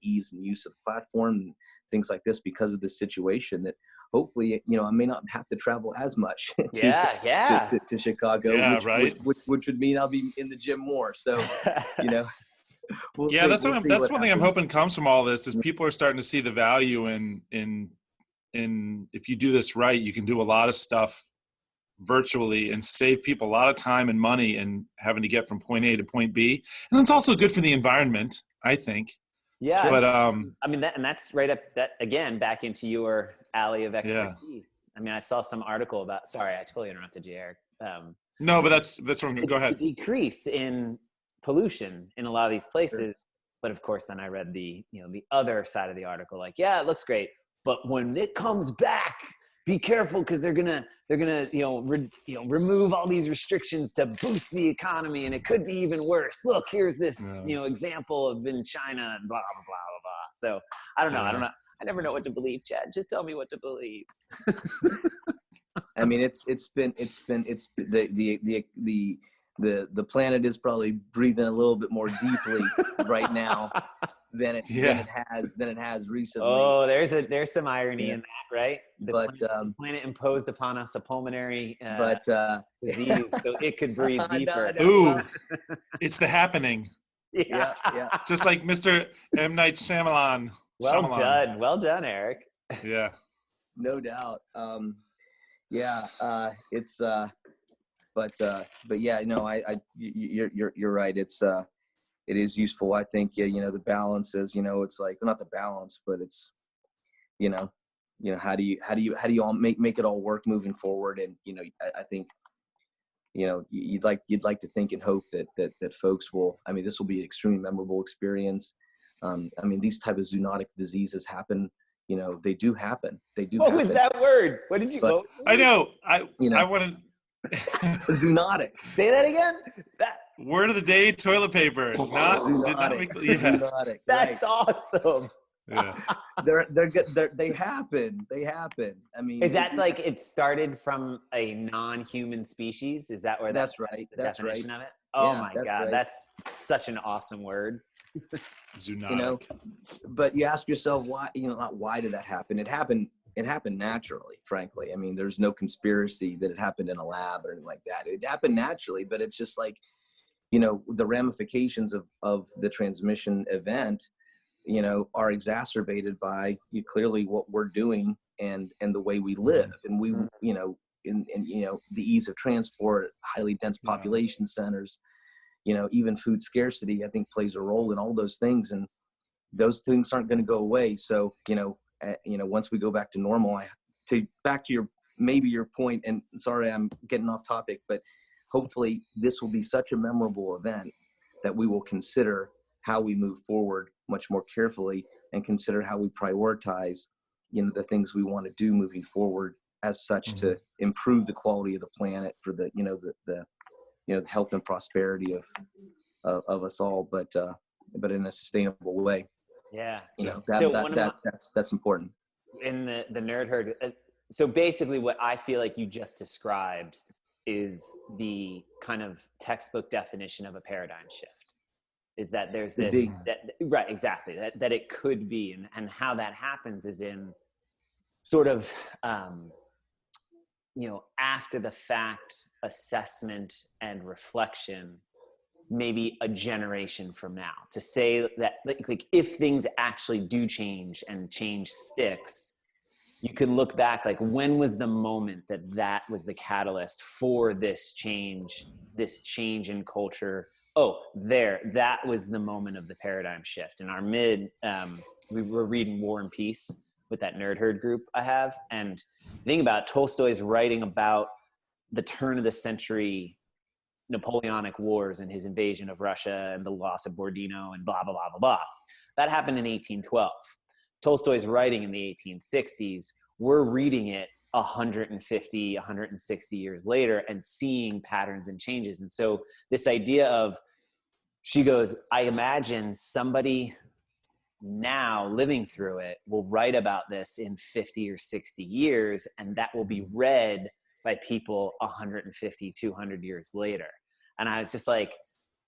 ease and use of the platform and things like this, because of this situation, that hopefully, I may not have to travel as much to Chicago, which would mean I'll be in the gym more. So, we'll see, that's one thing I'm hoping comes from all this is people are starting to see the value in if you do this right, you can do a lot of stuff virtually and save people a lot of time and money and having to get from point A to point B. And it's also good for the environment, I think. Yeah. But I mean, that's right up that again, back into your alley of expertise. Yeah. I mean, I saw some article about, sorry, I totally interrupted you, Eric. No, but that's wrong. Go ahead. The decrease in pollution in a lot of these places. Sure. But of course, then I read the other side of the article, like, yeah, it looks great, but when it comes back, be careful because they're gonna remove all these restrictions to boost the economy, and it could be even worse. Look, here's this example of in China and blah blah blah blah blah. So I don't know. I never know what to believe, Chad. Just tell me what to believe. I mean, it's the planet is probably breathing a little bit more deeply right now than it has recently. Oh, there's some irony in that, right? The planet imposed upon us a pulmonary disease, so it could breathe deeper. Ooh, it's the happening. Yeah. Just like Mr. M. Night Shyamalan. Well done, Eric. Yeah. No doubt. It's but yeah, no, you're right. It is useful. I think, yeah, the balance is, it's like, not the balance, but it's, how do you all make it all work moving forward? And, I think, you'd like to think and hope that folks will, this will be an extremely memorable experience. These type of zoonotic diseases happen, they do happen. What was that word? What did you go? I know. I want to. Zoonotic. Say that again. Word of the day: toilet paper. Zoonotic. That's right. Awesome. Yeah. They're good. They happen. Is that like it started from a non-human species? Is that where that's right? That's definition right. of it? Oh Yeah, my that's God, right. that's such an awesome word. Zoonotic. But you ask yourself why. Not why did that happen? It happened naturally. Frankly, there's no conspiracy that it happened in a lab or anything like that. It happened naturally, but it's just like, the ramifications of the transmission event, are exacerbated by clearly what we're doing and the way we live, and we, in the ease of transport, highly dense population centers, even food scarcity, I think plays a role in all those things, and those things aren't going to go away. So, once we go back to normal, back to your point, and sorry, I'm getting off topic, but hopefully this will be such a memorable event that we will consider how we move forward much more carefully and consider how we prioritize, the things we want to do moving forward as such to improve the quality of the planet for the health and prosperity of us all, but in a sustainable way. Yeah. That's important. In the nerd herd. So basically what I feel like you just described is the kind of textbook definition of a paradigm shift. Is that there's this, right, exactly, that it could be, and how that happens is in sort of, after the fact assessment and reflection, maybe a generation from now, to say that like if things actually do change and change sticks, you could look back, like when was the moment that was the catalyst for this change in culture? Oh, that was the moment of the paradigm shift. In our we were reading War and Peace with that nerd herd group I have. And the thing about Tolstoy's writing about the turn of the century Napoleonic Wars and his invasion of Russia and the loss of Borodino and blah, blah, blah, blah, blah. That happened in 1812. Tolstoy's writing in the 1860s. We're reading it 150, 160 years later and seeing patterns and changes. And so this idea of, she goes, I imagine somebody now living through it will write about this in 50 or 60 years, and that will be read by people 150, 200 years later. And I was just like,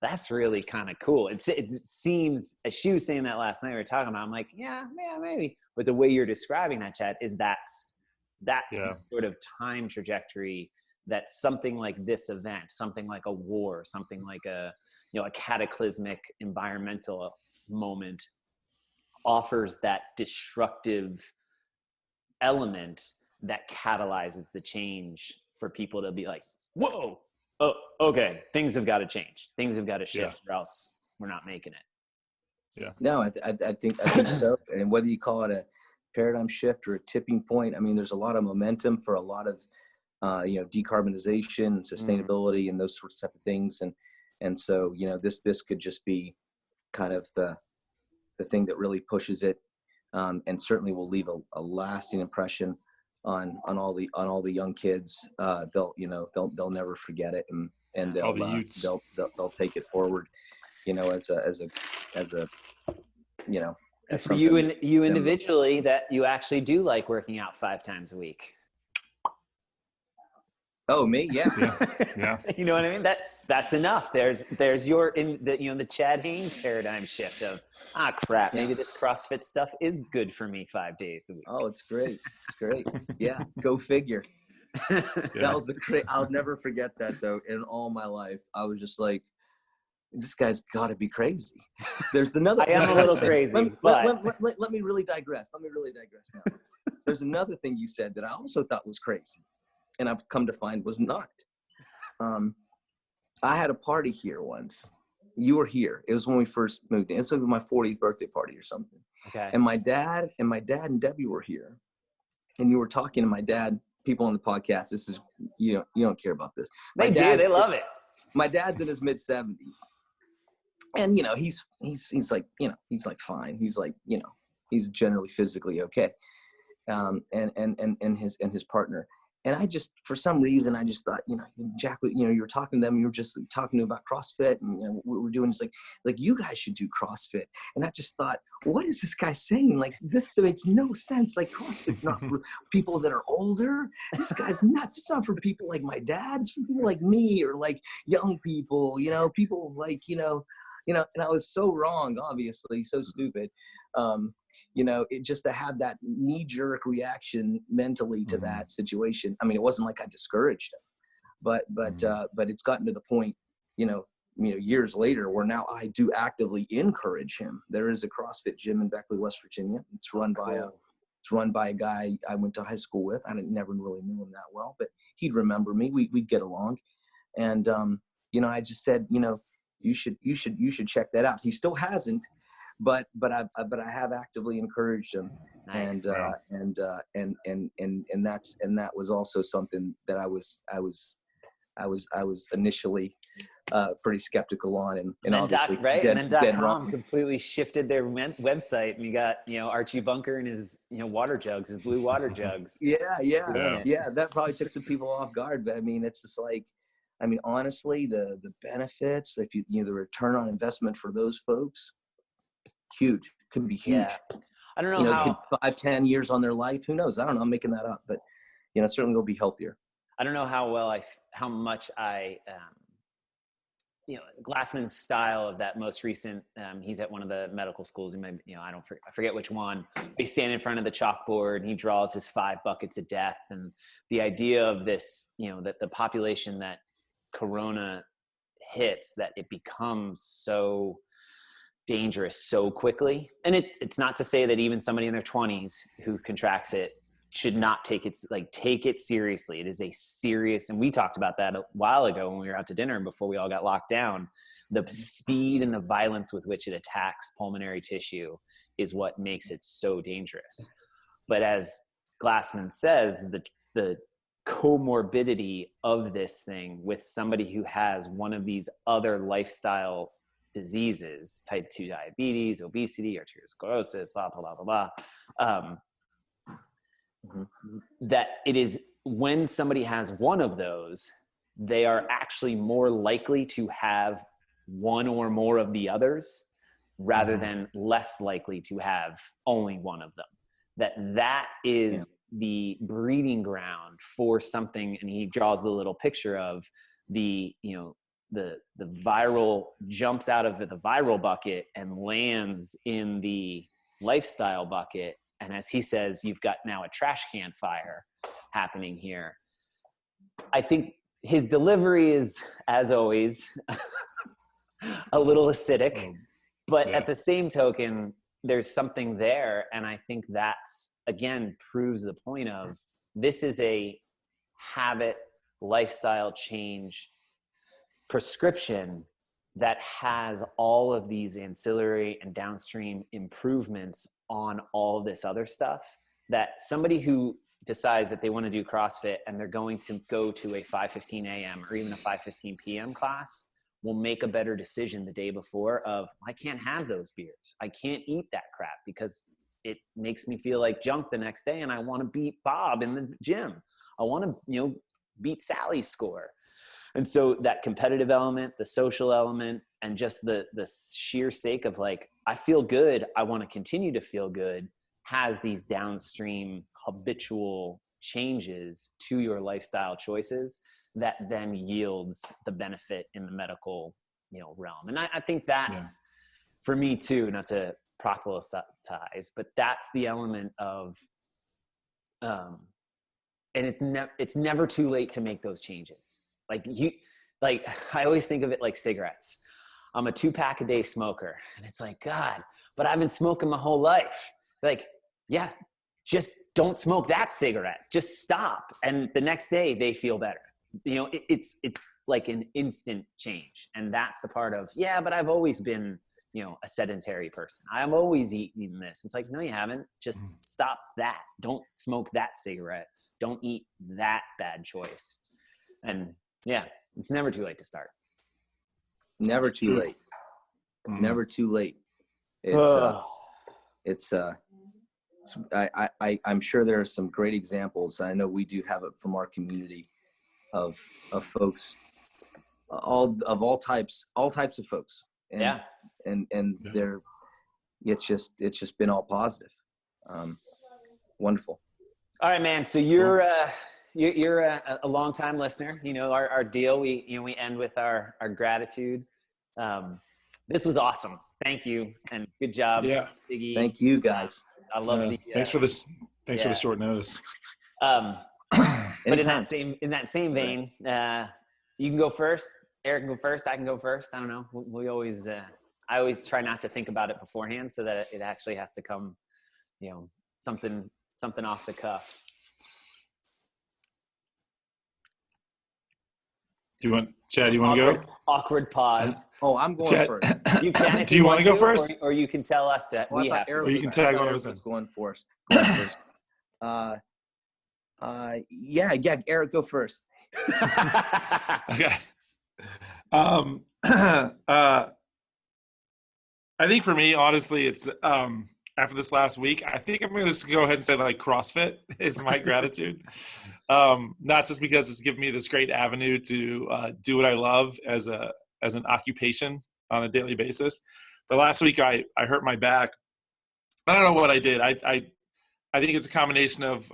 that's really kind of cool. It seems, as she was saying that last night we were talking about, I'm like, yeah, maybe. But the way you're describing that, Chad, is that's the sort of time trajectory that something like this event, something like a war, something like a cataclysmic environmental moment offers that destructive element that catalyzes the change for people to be like, whoa, oh, okay, things have got to change. Things have got to shift or else we're not making it. Yeah. No, I think so. And whether you call it a paradigm shift or a tipping point, there's a lot of momentum for a lot of, decarbonization and sustainability and those sorts of things. And so, this could just be kind of the thing that really pushes it, and certainly will leave a lasting impression on all the young kids. They'll never forget it, and they'll take it forward, as a And for you individually, that you actually do like working out 5 times a week. Oh, me? Yeah. Yeah. You know what I mean? That's enough. There's your the Chad Haynes paradigm shift of, crap, maybe this CrossFit stuff is good for me 5 days a week. Oh, it's great. It's great. Yeah. Go figure. That was I'll never forget that though. In all my life, I was just like, this guy's got to be crazy. There's another. I am a little crazy, but let me really digress. Let me really digress now. There's another thing you said that I also thought was crazy, and I've come to find was not. I had a party here once. You were here. It was when we first moved in. It's like my 40th birthday party or something. Okay. And my dad and Debbie were here, and you were talking to my dad. People on the podcast, this is, you don't care about this. They do. They love it. My dad's in his mid 70s, and he's like, he's like fine. He's like, he's generally physically okay. And his partner. And I just, for some reason, I just thought, Jack, you were talking to them, you were just talking to them about CrossFit, and what we're doing is like you guys should do CrossFit. And I just thought, what is this guy saying? Like, this makes no sense. Like, CrossFit's not for people that are older. This guy's nuts. It's not for people like my dad. It's for people like me, or like young people, people like, and I was so wrong, obviously, so stupid. It just to have that knee-jerk reaction mentally to that situation. I mean, it wasn't like I discouraged him, but it's gotten to the point, years later, where now I do actively encourage him. There is a CrossFit gym in Beckley, West Virginia. It's run by a guy I went to high school with. I never really knew him that well, but he'd remember me. We'd get along, and I just said, you should check that out. He still hasn't. But I have actively encouraged him, Nice. and that was also something that I was initially pretty skeptical on, and obviously and then .com wrong. completely shifted their website, and you got Archie Bunker and his water jugs, his blue water jugs. Yeah. That probably took some people off guard, but I mean, it's just like, honestly, the benefits, if the return on investment for those folks. Huge, could be huge. Yeah. I don't know how 5-10 years on their life. Who knows? I don't know. I'm making that up, but certainly they'll be healthier. I don't know how much I, Glassman's style of that most recent. He's at one of the medical schools. He might, I forget which one. He's standing in front of the chalkboard and he draws his 5 buckets of death, and the idea of this, that the population that Corona hits, that it becomes so dangerous so quickly. And it's not to say that even somebody in their 20s who contracts it should not take it seriously. It is a serious, and we talked about that a while ago when we were out to dinner and before we all got locked down. The speed and the violence with which it attacks pulmonary tissue is what makes it so dangerous. But as Glassman says, the comorbidity of this thing with somebody who has one of these other lifestyle diseases, type 2 diabetes, obesity, arteriosclerosis, blah, blah, blah, blah, blah. That it is when somebody has one of those, they are actually more likely to have one or more of the others rather than less likely to have only one of them. That is the breeding ground for something. And he draws the little picture of the viral jumps out of the viral bucket and lands in the lifestyle bucket. And as he says, you've got now a trash can fire happening here. I think his delivery is, as always, a little acidic, but at the same token, there's something there. And I think that's, again, proves the point of this is a habit, lifestyle change prescription that has all of these ancillary and downstream improvements on all this other stuff, that somebody who decides that they want to do CrossFit and they're going to go to a 5:15 a.m. or even a 5:15 p.m. class will make a better decision the day before of, I can't have those beers. I can't eat that crap because it makes me feel like junk the next day, and I want to beat Bob in the gym. I want to, beat Sally's score. And so that competitive element, the social element, and just the sheer sake of like, I feel good, I want to continue to feel good, has these downstream habitual changes to your lifestyle choices that then yields the benefit in the medical, realm. And I think that's for me too, not to proselytize, but that's the element of, and it's never too late to make those changes. I always think of it like cigarettes. I'm a 2-pack a day smoker, and it's like, God, but I've been smoking my whole life. Just don't smoke that cigarette. Just stop. And the next day they feel better. It's like an instant change. And that's the part of, yeah, but I've always been, a sedentary person. I've always eaten this. It's like, no, you haven't. Just stop that. Don't smoke that cigarette. Don't eat that bad choice. And yeah, it's never too late to start. Never too late. Never too late. I'm sure there are some great examples. I know we do have it from our community of folks, all types of folks. And, and they're, it's just been all positive. Wonderful. All right, man. So you're a long time listener. Our deal, we end with our gratitude. This was awesome. Thank you. And good job. Yeah. Biggie. Thank you guys. I love it. Thanks for this. Thanks for the short notice. But in that same vein, you can go first. Eric can go first. I can go first. I don't know. I always try not to think about it beforehand so that it actually has to come, something off the cuff. Chad, you want to go? Awkward pause. Oh, I'm going Chad, first. You can if do you want to go first? Or you can tell us to. Well, we have Eric or you can tag one of us in. Going first. Yeah, Eric, go first. Okay. I think for me, honestly, it's after this last week, I think I'm going to just go ahead and say like CrossFit is my gratitude. Not just because it's given me this great avenue to do what I love as an occupation on a daily basis. But last week I hurt my back. I don't know what I did. I think it's a combination of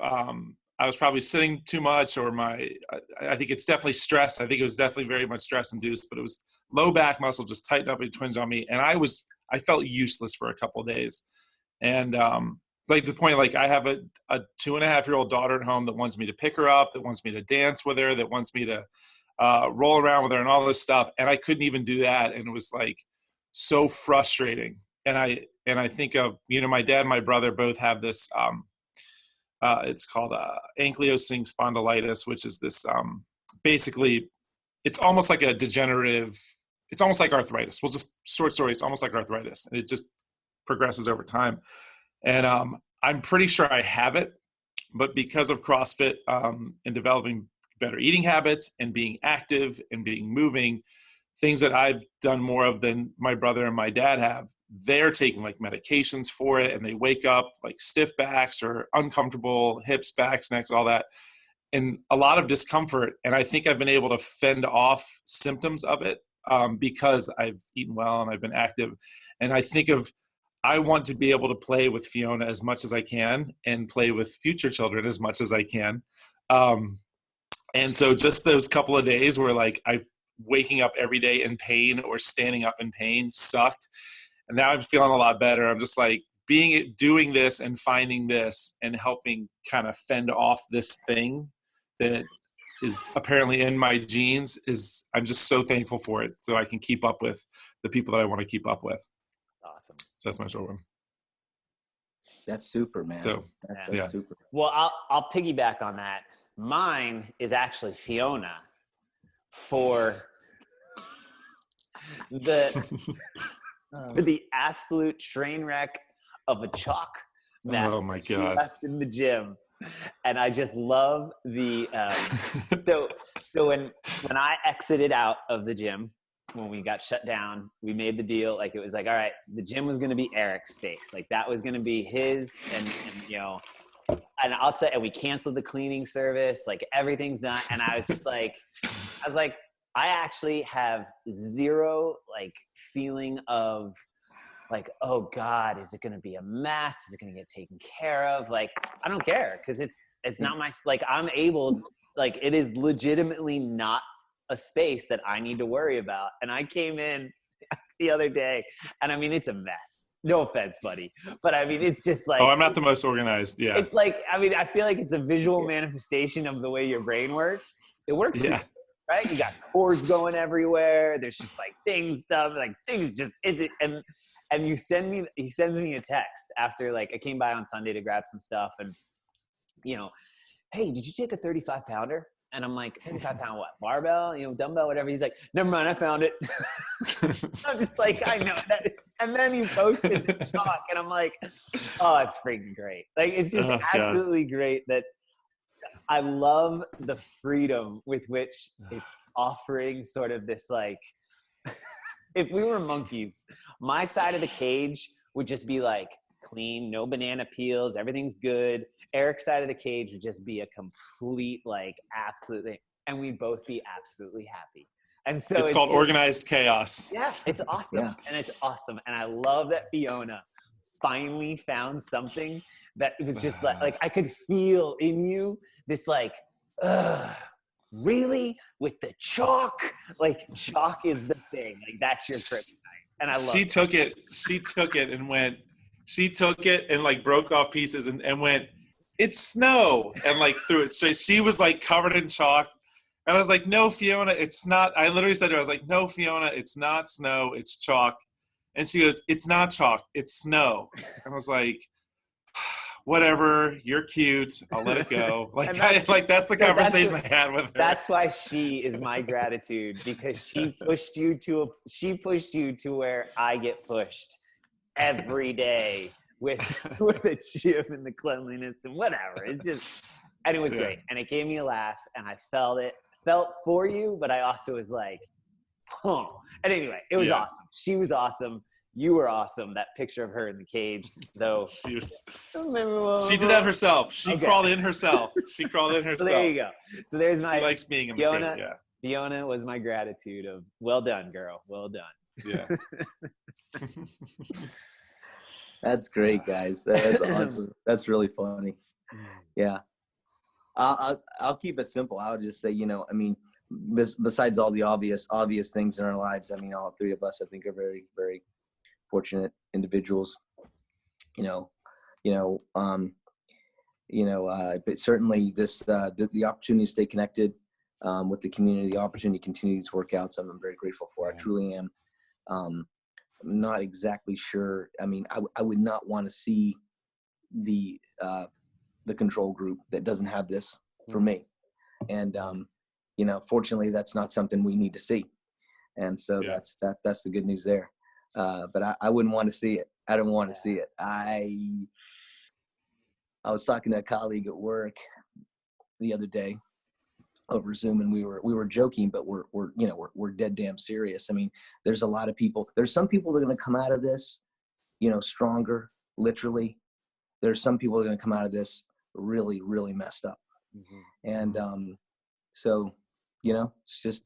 I was probably sitting too much, or I think it's definitely stress. I think it was definitely very much stress induced, but it was low back muscle just tightened up and twinged on me. And I felt useless for a couple of days. And like the point, like I have a 2.5-year-old daughter at home that wants me to pick her up, that wants me to dance with her, that wants me to roll around with her and all this stuff. And I couldn't even do that. And it was like so frustrating. And I think of, my dad and my brother both have this, it's called ankylosing spondylitis, which is this, basically it's almost like a degenerative, it's almost like arthritis. Well, just short story, it's almost like arthritis, and it just progresses over time. And I'm pretty sure I have it, but because of CrossFit and developing better eating habits and being active and being moving, things that I've done more of than my brother and my dad have, they're taking like medications for it, and they wake up like stiff backs or uncomfortable hips, backs, necks, all that, and a lot of discomfort. And I think I've been able to fend off symptoms of it because I've eaten well and I've been active. And I want to be able to play with Fiona as much as I can and play with future children as much as I can. And so just those couple of days where like waking up every day in pain or standing up in pain sucked. And now I'm feeling a lot better. I'm just like doing this and finding this and helping kind of fend off this thing that is apparently in my genes. I'm just so thankful for it. So I can keep up with the people that I want to keep up with. Awesome. So that's my short one. That's super, man. So that's super. Well, I'll piggyback on that. Mine is actually Fiona for the absolute train wreck of a chalk map. Oh my she God. left in the gym. And I just love the so when I exited out of the gym, when we got shut down, we made the deal. Like, it was like, all right, the gym was going to be Eric's space. Like, that was going to be his, and I'll tell you, and we canceled the cleaning service. Like, everything's done. And I was just like, I actually have zero like feeling of like, oh God, is it going to be a mess? Is it going to get taken care of? Like, I don't care. Cause it's not my, like, I'm able, like, it is legitimately not a space that I need to worry about. And I came in the other day, and I mean, it's a mess. No offense, buddy. But I mean, it's just like, oh, I'm not the most organized. Yeah. It's like, I mean, I feel like it's a visual manifestation of the way your brain works. It works for you, right? You got cords going everywhere. There's just like stuff, like things just, and he sends me a text after, like, I came by on Sunday to grab some stuff, and, hey, did you take a 35-pounder? And I'm like, 35-pound what? Barbell, dumbbell, whatever. He's like, never mind, I found it. I'm just like, I know that. And then he posted the chalk, and I'm like, oh, it's freaking great. Like, it's just absolutely great that I love the freedom with which it's offering sort of this, like, if we were monkeys, my side of the cage would just be like clean, no banana peels, everything's good. Eric's side of the cage would just be a complete, like, absolutely, and we'd both be absolutely happy. And so it's called organized chaos. Yeah, it's awesome. Yeah. And it's awesome. And I love that Fiona finally found something that was just like I could feel in you this, like, really, with the chalk? Like, chalk is the thing. Like, that's your kryptonite. And I love it. She took it and like broke off pieces and went, it's snow, and like threw it straight. She was like covered in chalk. And I was like, no, Fiona, it's not. I literally said to her, I was like, no, Fiona, it's not snow, it's chalk. And she goes, it's not chalk, it's snow. And I was like, whatever, you're cute, I'll let it go. Like, that's the conversation I had with her. That's why she is my gratitude, because she pushed you to where I get pushed every day with the gym and the cleanliness and whatever. It's just, and it was great. And it gave me a laugh, and I felt for you, but I also was like, oh. And anyway, it was awesome. She was awesome. You were awesome. That picture of her in the cage, though. She did that herself. She crawled in herself. So there you go. So there's she my likes being in Fiona. the cage. Yeah. Fiona was my gratitude of, well done, girl. Well done. Yeah. That's great, guys. That's awesome. That's really funny. Yeah. I'll keep it simple. I would just say, I mean, besides all the obvious things in our lives, I mean, all three of us, I think, are very, very fortunate individuals. But certainly this the opportunity to stay connected with the community, the opportunity to continue these workouts, I'm very grateful for. I truly am. I'm not exactly sure. I mean, I would not want to see the control group that doesn't have this for me. And, fortunately that's not something we need to see. And so that's the good news there. But I wouldn't want to see it. I don't want to see it. I was talking to a colleague at work the other day over Zoom, and we were joking, but we're dead damn serious. I mean, there's a lot of people, there's some people that are going to come out of this, stronger, literally. There's some people that are going to come out of this really, really messed up. Mm-hmm. And so, it's just,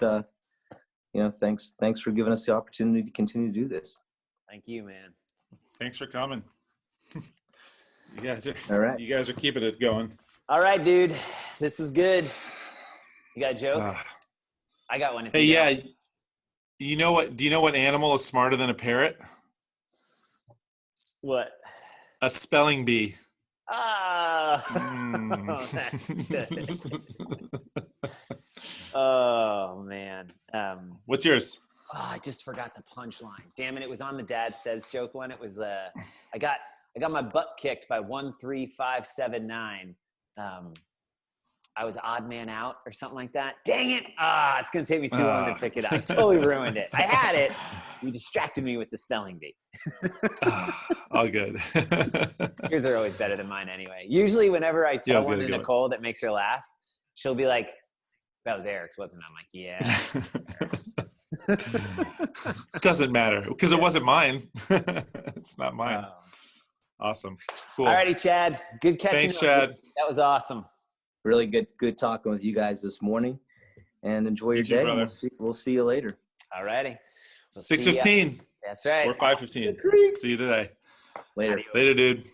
thanks for giving us the opportunity to continue to do this. Thank you, man. Thanks for coming. You guys are keeping it going. All right, dude. This was good. You got a joke? I got one. Hey, yeah. You know what? Do you know what animal is smarter than a parrot? What? A spelling bee. That's good. Oh man. What's yours? Oh, I just forgot the punchline. Damn it! It was on the Dad Says joke one. It was I got my butt kicked by 13579. I was odd man out or something like that. Dang it! It's gonna take me too long to pick it up. I totally ruined it. I had it. You distracted me with the spelling bee. All good. Yours are always better than mine anyway. Usually whenever I tell one to Nicole that makes her laugh, she'll be like, that was Eric's, wasn't it? I'm like, yeah. It doesn't matter because it wasn't mine. It's not mine. Awesome. Cool. All righty, Chad. Good catching. Thanks, Chad. That was awesome. Really good talking with you guys this morning, and enjoy your day. And we'll see you later. All righty. 6:15. That's right. Or 5:15. See you today. Later. Later, dude.